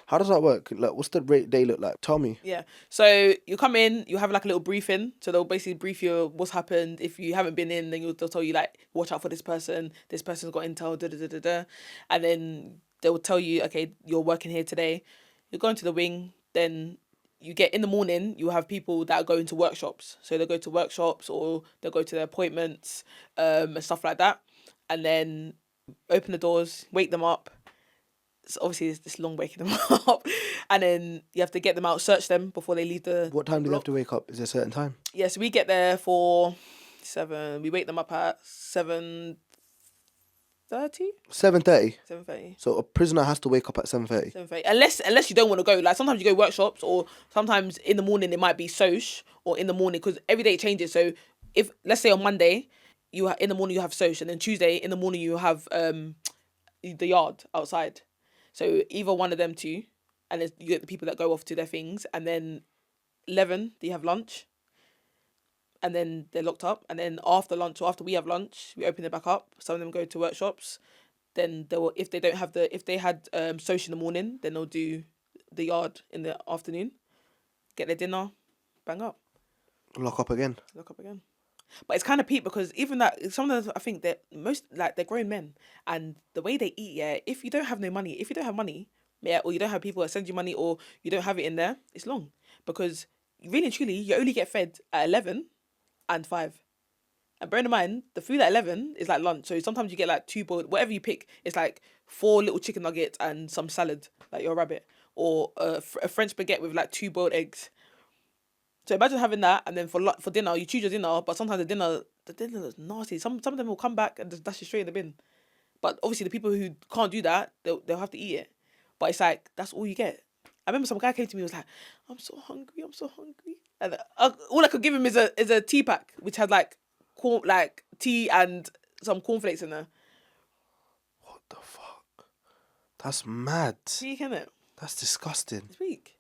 How does that work? Like, what's the day look like? Tell me. Yeah. So you come in, you have like a little briefing. So they'll basically brief you what's happened. If you haven't been in, then they'll tell you like, watch out for this person. This person's got intel. Da da da da da. And then they will tell you, okay, you're working here today. You're going to the wing. Then you get in the morning. You have people that are going to workshops. So they go to workshops or they'll go to their appointments, and stuff like that. And then open the doors, wake them up. So obviously it's this long waking them up, and then you have to get them out, search them before they leave the. What time do they have block. to wake up? Is there a certain time? Yeah, so we get there for 7. We wake them up at 7:30. 7:30. 7:30. So a prisoner has to wake up at 7:30. 7:30. Unless you don't want to go. Like sometimes you go workshops, or sometimes in the morning it might be soch, or in the morning because every day it changes. So if let's say on Monday, in the morning you have soch, and then Tuesday in the morning you have the yard outside. So either one of them two, and then you get the people that go off to their things, and then 11 you have lunch, and then they're locked up, and then after lunch or after we have lunch, we open it back up. Some of them go to workshops. Then they will, if they don't have if they had social in the morning, then they'll do the yard in the afternoon, get their dinner, bang up, Lock up again. lock up again. But it's kind of peak because even that some of them I think that most like they're grown men and the way they eat, yeah. If you don't have money, yeah, or you don't have people that send you money or you don't have it in there, it's long because really and truly you only get fed at 11 and 5. And bear in mind, the food at 11 is like lunch. So sometimes you get like 2 boiled, whatever you pick, it's like 4 little chicken nuggets and some salad, like your rabbit, or a French baguette with like 2 boiled eggs. So imagine having that, and then for dinner, you choose your dinner, but sometimes the dinner is nasty. Some of them will come back and just dash it straight in the bin. But obviously the people who can't do that, they'll have to eat it. But it's like, that's all you get. I remember some guy came to me and was like, I'm so hungry. And all I could give him is a tea pack, which had like tea and some cornflakes in there. What the fuck? That's mad. Weak, innit? That's disgusting. It's weak.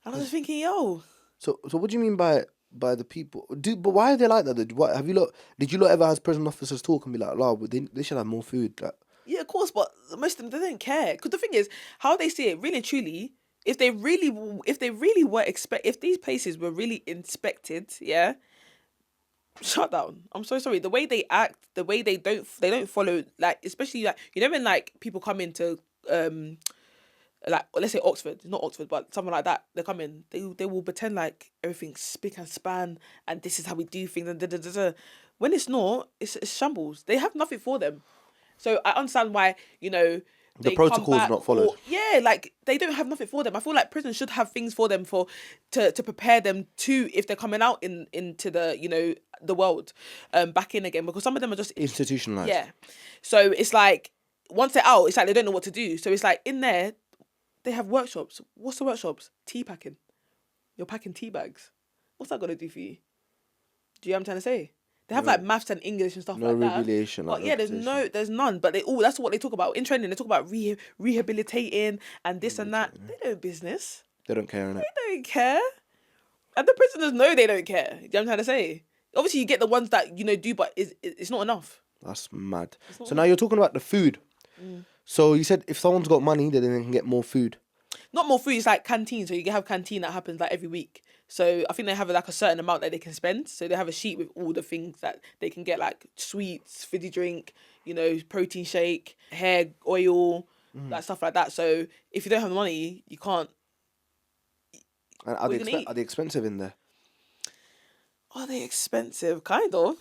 And I was thinking, yo. So what do you mean by the people? But why are they like that? Did you lot ever as prison officers talk and be like, "Oh, they should have more food"? Like, Yeah, of course, but most of them, they don't care. Because the thing is, how they see it, really and truly, if they really were if these places were really inspected, yeah, shut down. I'm so sorry. The way they act, the way they don't follow, like, especially like, you know when like people come into like let's say Oxford, it's not Oxford, but something like that. They come in, they will pretend like everything's spick and span, and this is how we do things, and da da da da. When it's not, it's shambles. They have nothing for them. So I understand why, The they protocol's come back not followed. like they don't have nothing for them. I feel like prison should have things for them to prepare them to, if they're coming out into the the world, back in again, because some of them are just Institutionalized. yeah. So it's like once they're out, it's like they don't know what to do. So it's like in there, they have workshops. What's the workshops? Tea packing. You're packing tea bags. What's that gonna do for you? Do you know what I'm trying to say? They have like maths and English and stuff No like that. regulation. But like yeah, reputation. there's none. But that's what they talk about in training. They talk about rehabilitating and this and that. They don't business. They don't care, innit? They don't care. And the prisoners know they don't care. Do you know what I'm trying to say? Obviously, you get the ones that do, but it's not enough. That's mad. not So now you're talking about the food. So you said if someone's got money, then they can get more food. Not more food. It's like canteen. So you can have canteen that happens like every week. So I think they have like a certain amount that they can spend. So they have a sheet with all the things that they can get, like sweets, fizzy drink, protein shake, hair oil, like stuff like that. So if you don't have the money, you can't. And What are you gonna eat? are they expensive in there? Are they expensive? Kind of.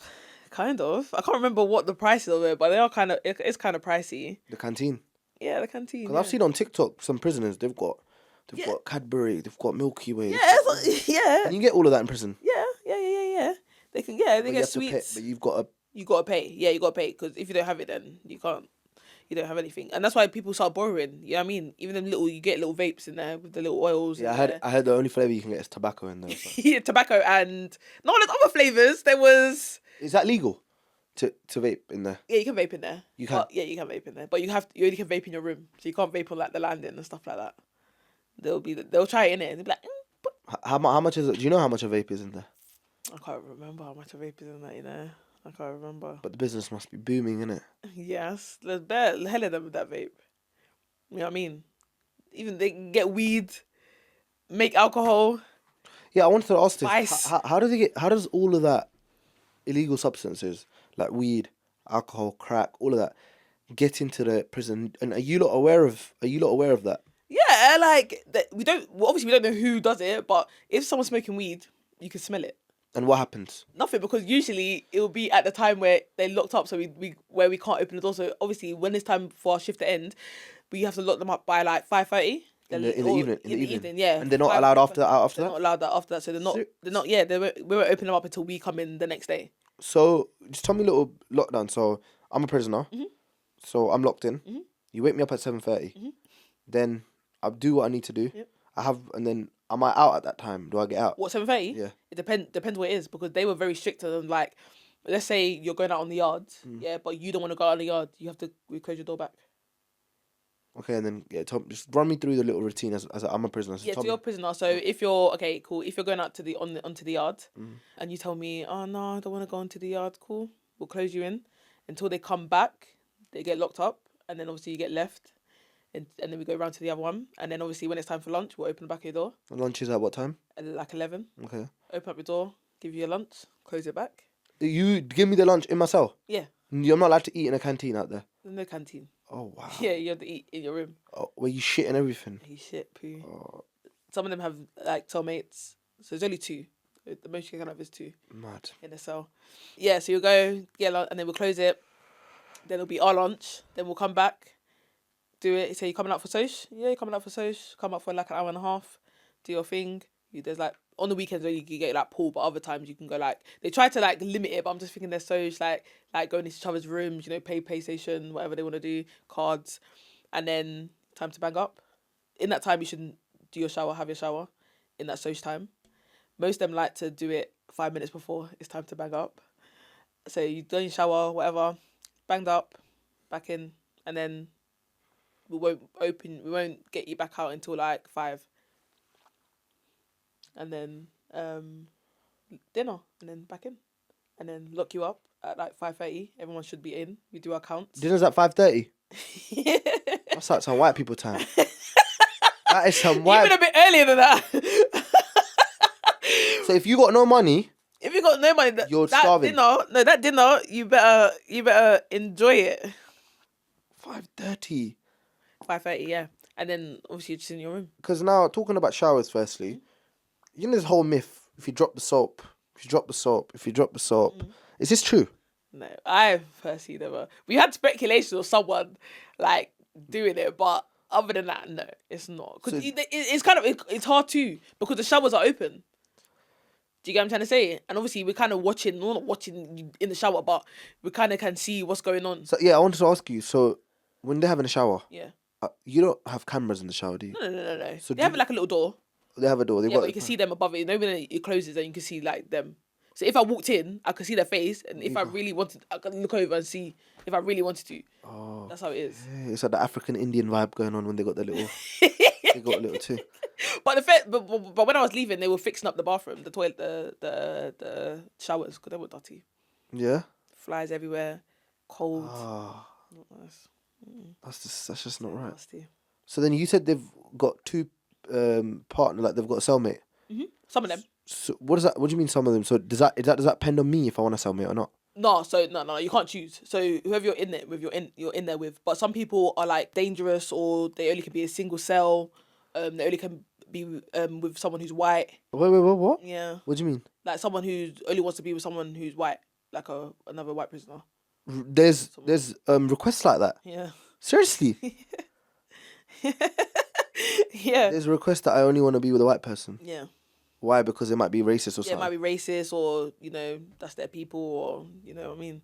I can't remember what the price is of it, but they are kind of. It's kind of pricey. The canteen. Yeah, the canteen. Because I've seen on TikTok some prisoners. They've got Yeah. got Cadbury. They've got Milky Way. Yeah, yeah, And you get all of that in prison. yeah. They can. Yeah, they But you get have to pay, sweets. but you've got to. You gotta pay. Yeah, you gotta pay, because if you don't have it, then you can't. You don't have anything, and that's why people start borrowing. You know what I mean? Even them you get little vapes in there with the little oils. Yeah, in there. I heard the only flavor you can get is tobacco in there. So. Yeah, tobacco and no, there's other flavors. There was Is that legal to vape in there? you can vape in there. You can? Yeah, you can vape in there, but you only can vape in your room, so you can't vape on like the landing and stuff like that. They'll try it in it and they'll be like, but How much is it? Do you know how much a vape is in there? I can't remember how much a vape is in that. I can't remember. But the business must be booming, innit? Yes, there's bare hell of them with that vape. You know what I mean? Even they can get weed, make alcohol. Yeah, I wanted to ask Spice. this. How do they get? How does all of that illegal substances like weed, alcohol, crack, all of that get into the prison? And are you lot aware of that? Yeah, like we don't. Well, obviously, we don't know who does it, but if someone's smoking weed, you can smell it. And what happens? Nothing, because usually it will be at the time where they're locked up, so we can't open the door. So obviously, when it's time for our shift to end, we have to lock them up by like 5:30 In the evening. In the evening. Yeah. And they're not allowed after They're that. not allowed that after that. So they're not. Yeah, we won't open them up until we come in the next day. So just tell me a little lockdown. So I'm a prisoner. So I'm locked in. You wake me up at 7:30. Then I do what I need to do. Yep. And then am I out at that time? Do I get out? What, 7:30? Yeah. It depends what it is, because they were very strict on, like, let's say you're going out on the yard, yeah, but you don't want to go out on the yard, we close your door back. Okay, and then just run me through the little routine as I'm a prisoner. So Yeah, tell so you're a me. prisoner. So if you're okay, cool. If you're going out onto the yard, and you tell me, oh no, I don't want to go onto the yard, cool. We'll close you in until they come back. They get locked up, and then obviously you get left, and then we go round to the other one, and then obviously when it's time for lunch, we'll open the back of your door Lunch is at what time? at like 11. Okay. Open up your door, give you your lunch, close it back. You give me the lunch in my cell. Yeah, You're not allowed to eat in a canteen out there. there's no canteen. Oh wow. Yeah, you have to eat in your room. Oh, where you shit and everything. He shit poo. Oh, Some of them have like Cellmates, so there's only 2. The most you can have is 2 mad. in a cell. Yeah, so you'll go get lunch, and then we'll close it. Then it'll be our lunch. Then we'll come back, do it. So you're coming out for Soch? Yeah, you're coming out for Soch. Come out for like an hour and a half. Do your thing. There's like on the weekends where you can get like pool, but other times you can go like they try to like limit it. But I'm just thinking there's Soch like going into each other's rooms, play PlayStation, whatever they want to do, cards, and then time to bang up. In that time, you should do your shower, have your shower. In that Soch time, most of them like to do it 5 minutes before it's time to bang up. So you done your shower, whatever, banged up, back in, and then we won't get you back out until like 5. And then dinner, and then back in, and then lock you up at like 5:30. Everyone should be in. We do our counts. Dinner's at 5:30. Yeah. That's like some white people time. That is some white. Even a bit earlier than that. So if you got no money, If you got no money, You're starving. That dinner, you better enjoy it. 5:30. 5:30, yeah. and then obviously you're just in your room. Because now, talking about showers, firstly, you know this whole myth, if you drop the soap, is this true? No, I personally never. We had speculation of someone like doing it, but other than that, no, it's not. Because it's kind of it's hard too because the showers are open. Do you get what I'm trying to say? And obviously we're kind of watching, we're not watching in the shower, but we kind of can see what's going on. So yeah, I wanted to ask you. So when they're having a shower, Yeah. You don't have cameras in the shower, do you? No. So they have like a little door. They have a door. But you can see them above it. You know when it closes and you can see like them. So if I walked in, I could see their face, and if I really wanted, I could look over and see if I really wanted to. Oh, that's how it is. Yeah, it's like the African Indian vibe going on when they got the little. They got a little too. But but when I was leaving, they were fixing up the bathroom, the toilet, the showers because they were dirty. Yeah. Flies everywhere, cold. Oh, Not nice. that's just not right. Nasty. So then you said they've got two partner, like they've got a cellmate. Some of them. So what does that? What do you mean some of them? So does that depend on me if I want a cellmate or not? No, you can't choose. So whoever you're in there with, you're in there with. But some people are like dangerous, or they only can be a single cell. They only can be with someone who's white. Wait, what? Yeah. What do you mean? Like someone who only wants to be with someone who's white, like another white prisoner. There's requests like that. Yeah. Seriously. Yeah. There's a request that I only want to be with a white person. Yeah. Why? Because it might be racist or something. Yeah, it might be racist, or that's their people, or what I mean,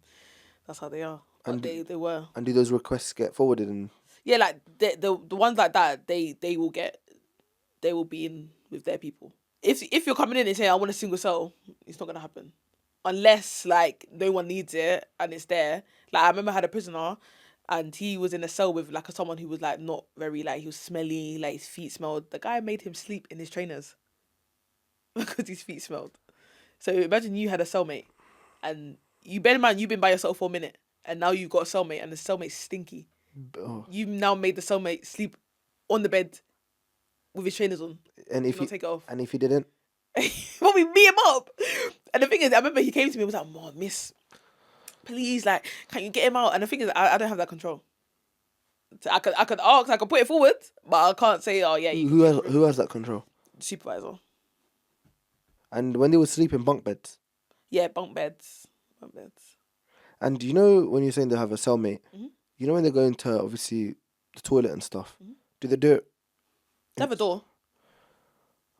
that's how they are. And they were. And do those requests get forwarded? And yeah, like the ones like that, they will be in with their people. If you're coming in and saying I want a single cell, it's not gonna happen, unless like no one needs it and it's there. Like I remember I had a prisoner, and he was in a cell with like someone who was like not very, like, he was smelly, like his feet smelled. The guy made him sleep in his trainers because his feet smelled. So imagine you had a cellmate, and you bear in mind you've been by yourself for a minute, and now you've got a cellmate, and the cellmate's stinky. You now made the cellmate sleep on the bed with his trainers on. And if you take it off, and if he didn't, well, we beat him up. And the thing is, I remember he came to me and was like, "Mom, miss, please, like, can you get him out?" And the thing is, I don't have that control. So I could ask, I could put it forward, but I can't say, "Oh yeah." Who has that control? Supervisor. And when they would sleep in bunk beds. Yeah, bunk beds. And you know when you're saying they have a cellmate, you know when they're going to obviously the toilet and stuff, do they do it? They have a door.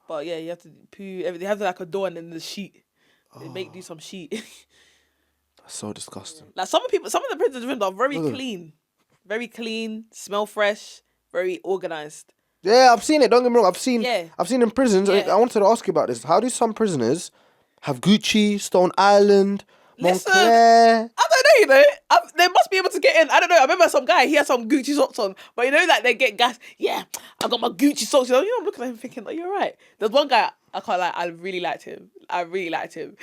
But yeah, you have to poo. They have like a door and then the sheet. They do some sheet. That's so disgusting. Like some of the prisons rooms are very clean, smell fresh, very organized. Yeah, I've seen it. Don't get me wrong. I've seen in prisons. Yeah. I wanted to ask you about this. How do some prisoners have Gucci, Stone Island, Montclair? I don't know, they must be able to get in. I don't know. I remember some guy, he had some Gucci socks on, but that they get gas. Yeah, I got my Gucci socks on. I'm looking at him thinking, you're right. There's one guy, I can't lie, I really liked him. And I think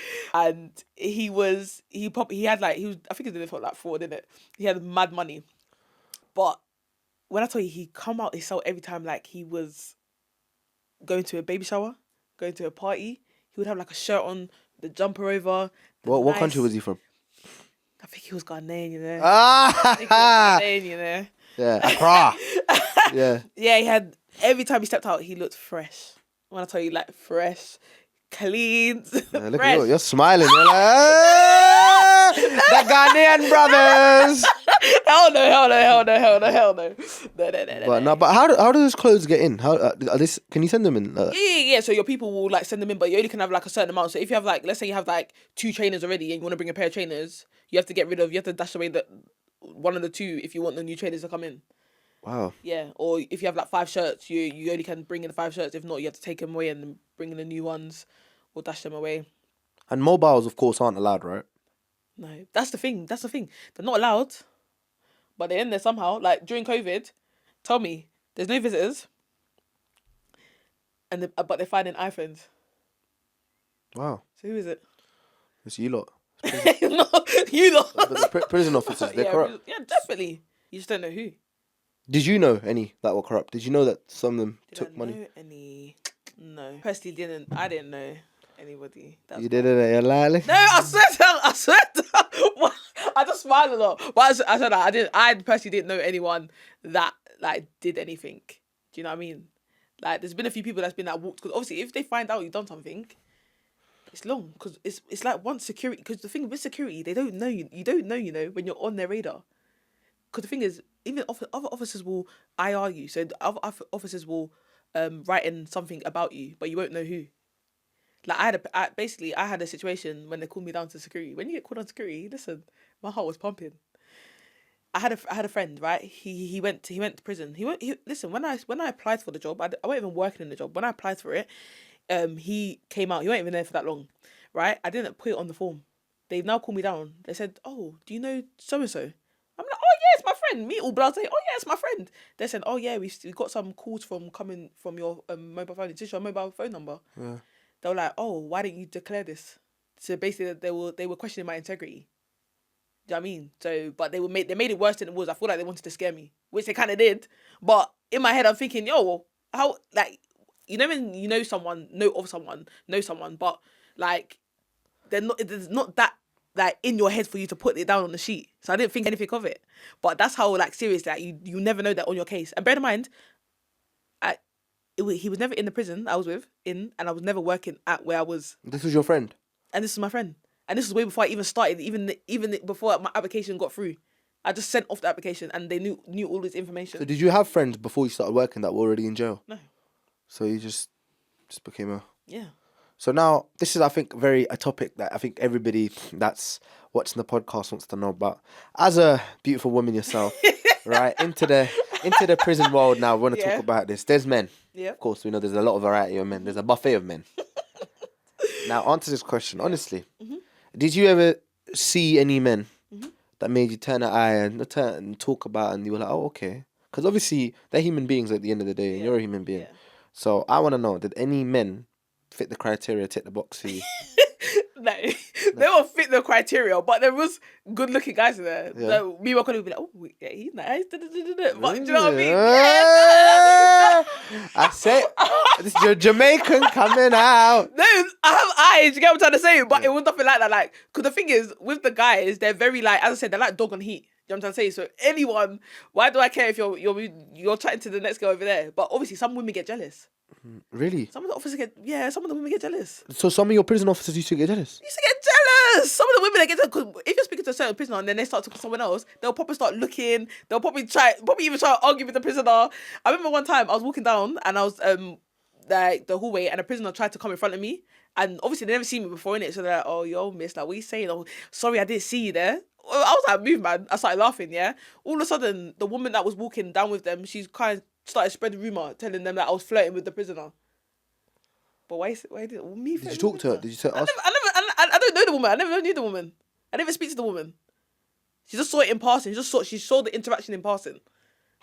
he was, I think he did it for like fraud, didn't it? He had mad money. But when I tell you, he come out his cell every time like he was going to a baby shower, going to a party. He would have like a shirt on, the jumper over. What country was he from? I think he was Ghanaian, Yeah, Accra. Yeah. Yeah, he had, every time he stepped out, he looked fresh. When I tell you, like, fresh, clean, Yeah, look fresh. at you, you're smiling. You're like, ah, the Ghanaian brothers. Hell no. No. But how do those clothes get in? How are this? Can you send them in? Yeah. So your people will like send them in, but you only can have like a certain amount. So if you have like, let's say you have like 2 trainers already, and you want to bring a pair of trainers, you have to dash away one of the 2 if you want the new trainers to come in. Wow. Yeah, or if you have like 5 shirts, you only can bring in the 5 shirts. If not, you have to take them away and then bring in the new ones, or dash them away. And mobiles, of course, aren't allowed, right? No, that's the thing. They're not allowed, but they're in there somehow. Like during COVID, tell me, there's no visitors, but they're finding iPhones. Wow. So who is it? It's you lot. No, you lot. The prison officers, they're corrupt. Yeah, definitely. You just don't know who. Did you know any that were corrupt? Did you know that some of them took money? Know any? No, personally didn't. I didn't know anybody. You didn't know? You're lying. No, I swear down. I just smiled a lot, but I said that I personally didn't know anyone that like did anything. Do you know what I mean? Like, there's been a few people that's been walked, because obviously if they find out you've done something, it's long, because it's like once security, because the thing with security, they don't know you. You don't know, when you're on their radar. Because the thing is, even other officers will IR you, so the other officers will write in something about you, but you won't know who. Like, I had a situation when they called me down to security. When you get called on security, listen, my heart was pumping. I had a friend, right? He went to prison. Listen, when I applied for the job, I wasn't even working in the job. When I applied for it, he came out. He wasn't even there for that long, right? I didn't put it on the form. They've now called me down. They said, "Oh, do you know so and so?" I'm like, "Oh yeah, it's my friend." Me all blase. "Oh yeah, it's my friend." They said, "Oh yeah, we got some calls coming from your mobile phone. Is this your mobile phone number?" Yeah. They were like, "Oh, why didn't you declare this?" So basically, they were questioning my integrity. Do you know what I mean? So, but they made it worse than it was. I feel like they wanted to scare me, which they kind of did. But in my head, I'm thinking, yo, how, like, when you know someone, but like, there's not that, like, in your head for you to put it down on the sheet. So I didn't think anything of it. But that's how, like, serious that you never know that on your case. And bear in mind, he was never in the prison I was and I was never working at where I was. This was your friend? And this is my friend. And this was way before I even started, even before my application got through. I just sent off the application and they knew all this information. So did you have friends before you started working that were already in jail? No. So you just became a... Yeah. So now, this is, I think, a topic that I think everybody that's watching the podcast wants to know about. As a beautiful woman yourself, right, into the prison world now, we want to talk about this. There's men. Yeah. Of course, we know there's a lot of variety of men. There's a buffet of men. Now, answer this question, honestly. Mm-hmm. Did you ever see any men that made you turn an eye and talk about, and you were like, oh, okay? Because obviously, they're human beings at the end of the day, and you're a human being. Yeah. So I want to know, did any men fit the criteria, tick the box for you? No, they won't fit the criteria, but there was good-looking guys in there. Yeah. So me and my colleague would be like, "Oh, yeah, he's nice." But do you know what I mean? Yeah. I say, this is your Jamaican coming out. No, I have eyes. You get what I'm trying to say? But it was nothing like that. Like, because the thing is, with the guys, they're very, like, as I said, they're like dog on heat. You know what I'm trying to say? So anyone, why do I care if you're chatting to the next girl over there? But obviously, some women get jealous. Really? Some of the officers some of the women get jealous. So some of your prison officers used to get jealous? Some of the women, they get jealous, because if you're speaking to a certain prisoner and then they start talking to someone else, they'll probably start looking, they'll probably even try to argue with the prisoner. I remember one time I was walking down and I was like the hallway, and a prisoner tried to come in front of me, and obviously they never seen me before, innit? So they're like, "Oh, yo, miss, like, what are you saying? Oh, sorry, I didn't see you there." I was like, "Move, man." I started laughing, yeah? All of a sudden, the woman that was walking down with them, she's kind of started spreading rumour, telling them that I was flirting with the prisoner. But why did me? Did you talk to her? Did you say? I don't know the woman. I never knew the woman. I didn't even speak to the woman. She just saw it in passing. She saw the interaction in passing.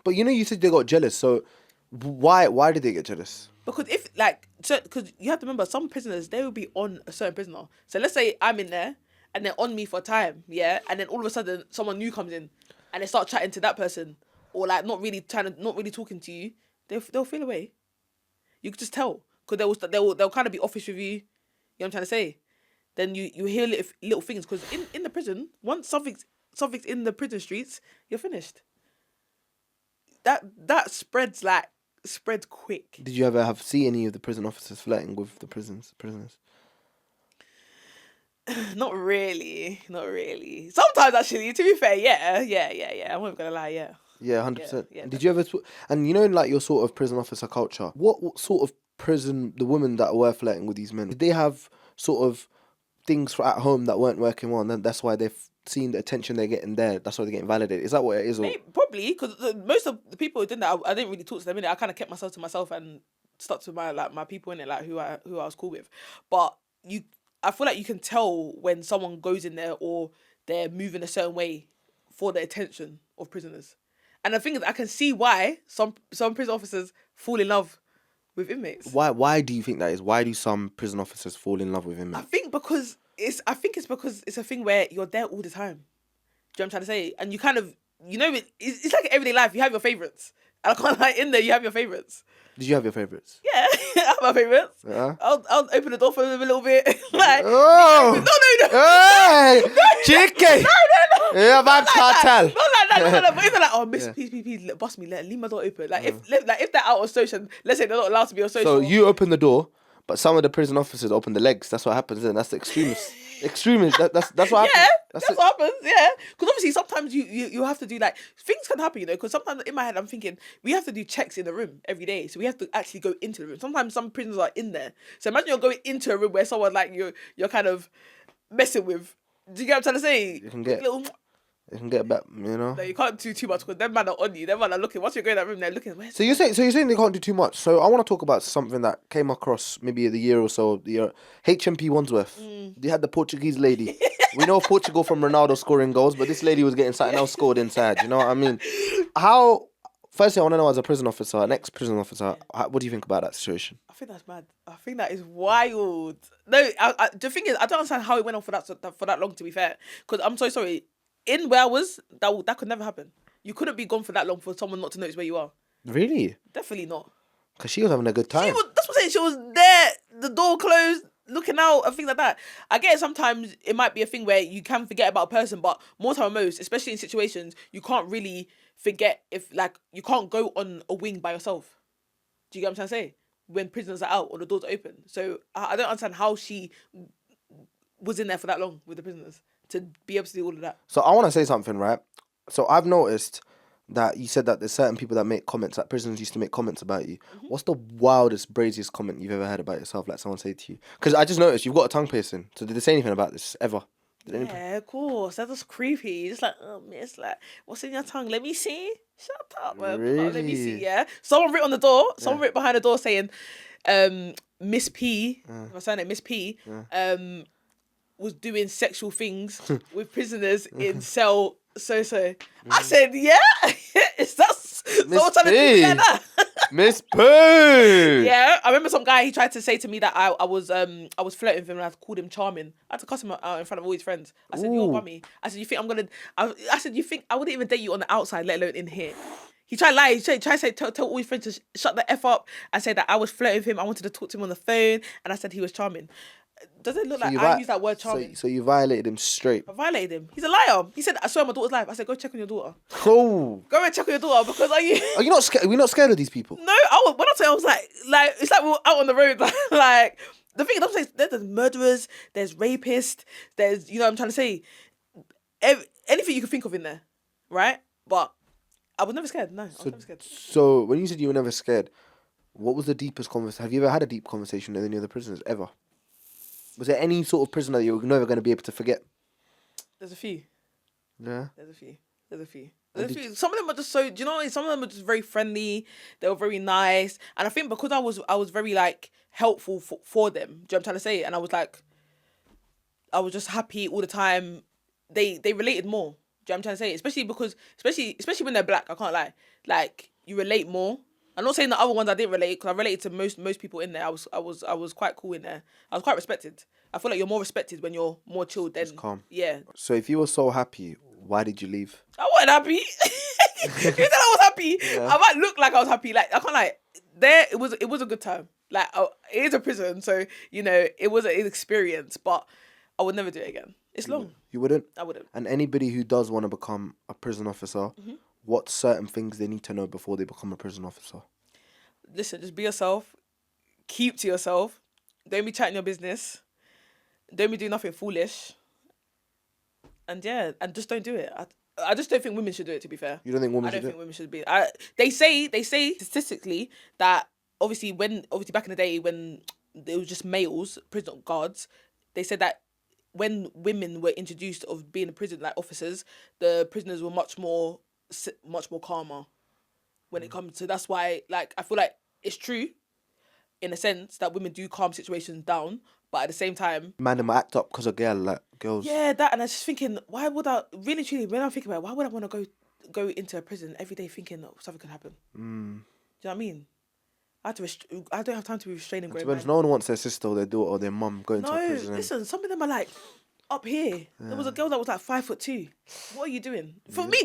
But you said they got jealous. So why did they get jealous? Because because you have to remember, some prisoners, they will be on a certain prisoner. So let's say I'm in there and they're on me for time, yeah, and then all of a sudden someone new comes in and they start chatting to that person, or like not really talking to you. They'll feel away. You could just tell, because they'll kind of be offish with you. You know what I'm trying to say? Then you hear little things, because in the prison, once something's in the prison streets, you're finished. That spreads quick. Did you ever see any of the prison officers flirting with the prisoners? Not really. Sometimes, actually, to be fair, yeah. I'm not gonna lie, yeah. Yeah, 100%. Yeah, did you ever... And in like your sort of prison officer culture, what sort of prison, the women that were flirting with these men, did they have sort of things at home that weren't working well, and then that's why they've seen the attention they're getting there, that's why they're getting validated? Is that what it is? Or... Maybe, probably, because most of the people who did that, I didn't really talk to them, innit? I kind of kept myself to myself and stuck to my people, innit? Like, who I was cool with. But I feel like you can tell when someone goes in there or they're moving a certain way for the attention of prisoners. And the thing is, I can see why some prison officers fall in love with inmates. Why do you think that is? Why do some prison officers fall in love with inmates? I think it's because it's a thing where you're there all the time. Do you know what I'm trying to say? And you kind of, it's like everyday life. You have your favourites. And I can't lie, in there you have your favourites. Did you have your favourites? Yeah, I have my favourites. Yeah. I'll open the door for them a little bit. Like, oh! No. Hey! Chicken! No. Yeah, Vibes Cartel. Not like no. But if they're like, oh, miss, please, bust me, leave my door open. Like if they're out on social, let's say they're not allowed to be on social. So you open the door, but some of the prison officers open the legs. That's what happens. Then that's the extremists. Extremists. That's what happens. Yeah, that's what happens. Yeah, because obviously sometimes you have to do like things can happen, you know. Because sometimes in my head I'm thinking we have to do checks in the room every day, so we have to actually go into the room. Sometimes some prisons are in there, so imagine you're going into a room where someone like you're kind of messing with. Do you get what I'm trying to say? You can get. Little, You can get back, you know. no, you can't do too much because them man are on you. Them man are looking. Once you go in that room, they're looking. So you're saying they can't do too much. So I want to talk about something that came across maybe the year or so. The HMP Wandsworth. They had the Portuguese lady. We know Portugal from Ronaldo scoring goals, but this lady was getting something else scored inside. You know what I mean? How? Firstly, I want to know as a prison officer, an ex-prison officer, what do you think about that situation? I think that's mad. I think that is wild. No, the thing is, I don't understand how it went on for that long. To be fair, because I'm so sorry. In where I was, that could never happen. You couldn't be gone for that long for someone not to notice where you are. Really? Definitely not. Because she was having a good time. That's what I'm saying. She was there, the door closed, looking out and things like that. I get it, sometimes it might be a thing where you can forget about a person, but more time than most, especially in situations, you can't really forget if, like, you can't go on a wing by yourself. Do you get what I'm trying to say? When prisoners are out or the doors are open. So I don't understand how she was in there for that long with the prisoners to be able to do all of that. So I want to say something, right? So I've noticed that you said that there's certain people that make comments, that prisoners used to make comments about you. Mm-hmm. What's the wildest, braziest comment you've ever heard about yourself, like someone say to you? Because I just noticed you've got a tongue piercing. So did they say anything about this ever? Yeah, of course. That's just creepy. It's like, it's like, what's in your tongue? Let me see. Shut up, man. Really? Oh, let me see, yeah. Someone writ on the door. Someone writ behind the door saying, Miss P, my surname, Miss P, was doing sexual things with prisoners in cell so. I said, yeah? Is that someone trying to do like that? Miss P! Yeah, I remember some guy, he tried to say to me that I was flirting with him and I called him charming. I had to cuss him out in front of all his friends. I said, you're bummy. I said, you think I'm gonna... I said, you think I wouldn't even date you on the outside, let alone in here? He tried to lie. He tried to say, tell all his friends to shut the F up. I said that I was flirting with him. I wanted to talk to him on the phone. And I said he was charming. Does it look like I use that word charming? So you violated him straight. I violated him. He's a liar. He said, I swear my daughter's life. I said, go check on your daughter. Oh. Go and check on your daughter because are you... Are you not scared? We're not scared of these people. No, when I say I was like, it's like we're out on the road. Like, the thing is, there's murderers, there's rapists, there's, you know what I'm trying to say? Anything you can think of in there, right? But I was never scared. No, I was never scared. So when you said you were never scared, what was the deepest conversation? Have you ever had a deep conversation with any of the prisoners ever? Was there any sort of prisoner you're never going to be able to forget? There's a few. Yeah? There's a few. Some of them are just so, do you know, some of them are just very friendly. They were very nice. And I think because I was very, like, helpful for them. Do you know what I'm trying to say? And I was like, I was just happy all the time. They related more. Do you know what I'm trying to say? Especially when they're black, I can't lie. Like, you relate more. I'm not saying the other ones I didn't relate, because I related to most people in there. I was quite cool in there. I was quite respected. I feel like you're more respected when you're more chilled than... Just calm. Yeah. So if you were so happy, why did you leave? I wasn't happy. You said I was happy. Yeah. I might look like I was happy. Like, I can't like... It was a good time. Like, it is a prison, so, you know, it was an experience, but I would never do it again. It's long. You wouldn't? I wouldn't. And anybody who does want to become a prison officer, what certain things they need to know before they become a prison officer? Listen, just be yourself. Keep to yourself. Don't be chatting your business. Don't be doing nothing foolish. And yeah, and just don't do it. I just don't think women should do it, to be fair. You don't think women should do it? I don't think women should be... They say statistically that obviously back in the day when it was just males, prison guards, they said that when women were introduced of being a prison like officers, the prisoners were much more calmer when it comes to... That's why, like, I feel like it's true in a sense that women do calm situations down, but at the same time... Man, them act up because of girls. Yeah, that, and I was just thinking, why would I... Really, truly, when I'm thinking about it, why would I want to go into a prison every day thinking that something could happen? Do you know what I mean? I don't have time to be restraining grown men. No one wants their sister or their daughter or their mum going to a prison. No, listen, some of them are like... Up here, there was a girl that was like 5'2". What are you doing? For me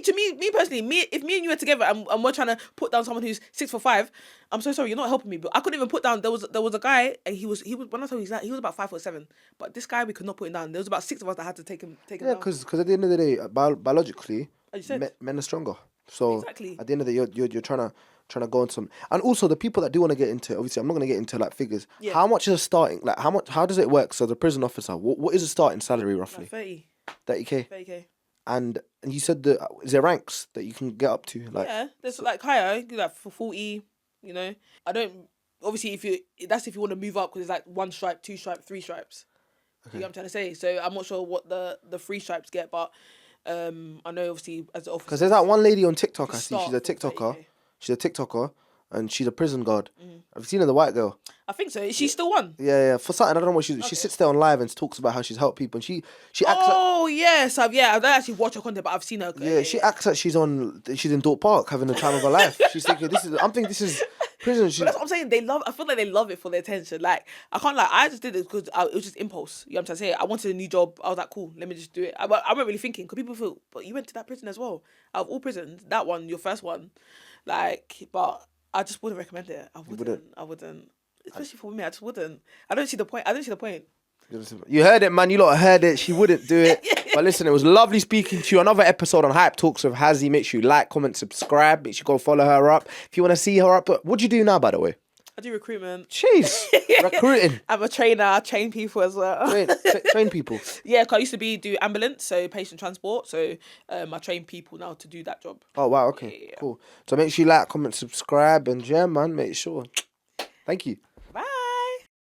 personally, if me and you were together and we're trying to put down someone who's 6'5", I'm so sorry, you're not helping me. But I couldn't even put down. There was a guy, and he was when I tell you he was about 5'7". But this guy, we could not put him down. There was about 6 of us that had to take him down. Yeah, because at the end of the day, biologically, As you said. Men are stronger. So Exactly. at the end of the day, you're trying to go on some. And also the people that do want to get into, obviously, I'm not going to get into like figures. Yeah. How much is a starting? Like how does it work? So the prison officer, what is a starting salary roughly? Like 30. 30K. 30K. And you said is there ranks that you can get up to? Like Yeah, there's like Kyra, you do that for 40. You know, I don't. Obviously, if you want to move up, because it's like 1 stripe, 2 stripe, 3 stripes. You know what I'm trying to say? So I'm not sure what the 3 stripes get, but I know obviously as an officer. Because there's that one lady on TikTok I see. start She's a from TikToker. 30K. She's a TikToker, and she's a prison guard. Have you seen her, the white girl? I think so. Is she still one? Yeah. For something I don't know what she Okay. sits there on live and talks about how she's helped people. And she acts like, Oh yes, I don't actually watch her content, but I've seen her. she acts like she's in Dork Park having the time of her life. She's thinking I'm thinking this is prison. But that's what I'm saying. I feel like they love it for the attention. Like, I can't lie. I just did it because it was just impulse. You know what I'm trying to say? I wanted a new job. I was like, cool, let me just do it. I wasn't really thinking, because people feel, but you went to that prison as well. Out of all prisons, that one, your first one. Like, but I just wouldn't recommend it. I wouldn't. Especially for me, I just wouldn't. I don't see the point. You heard it, man. You lot heard it. She wouldn't do it. But listen, it was lovely speaking to you. Another episode on Hype Talks with Hazzy. Make sure you like, comment, subscribe. Make sure you go follow her up. If you want to see her up, what do you do now, by the way? I do recruitment. Jeez, recruiting. I'm a trainer. I train people as well. Train people. Yeah, because I used to do ambulance, so patient transport. So I train people now to do that job. Oh, wow. Okay, Yeah. cool. So make sure you like, comment, subscribe. And yeah, man, make sure. Thank you.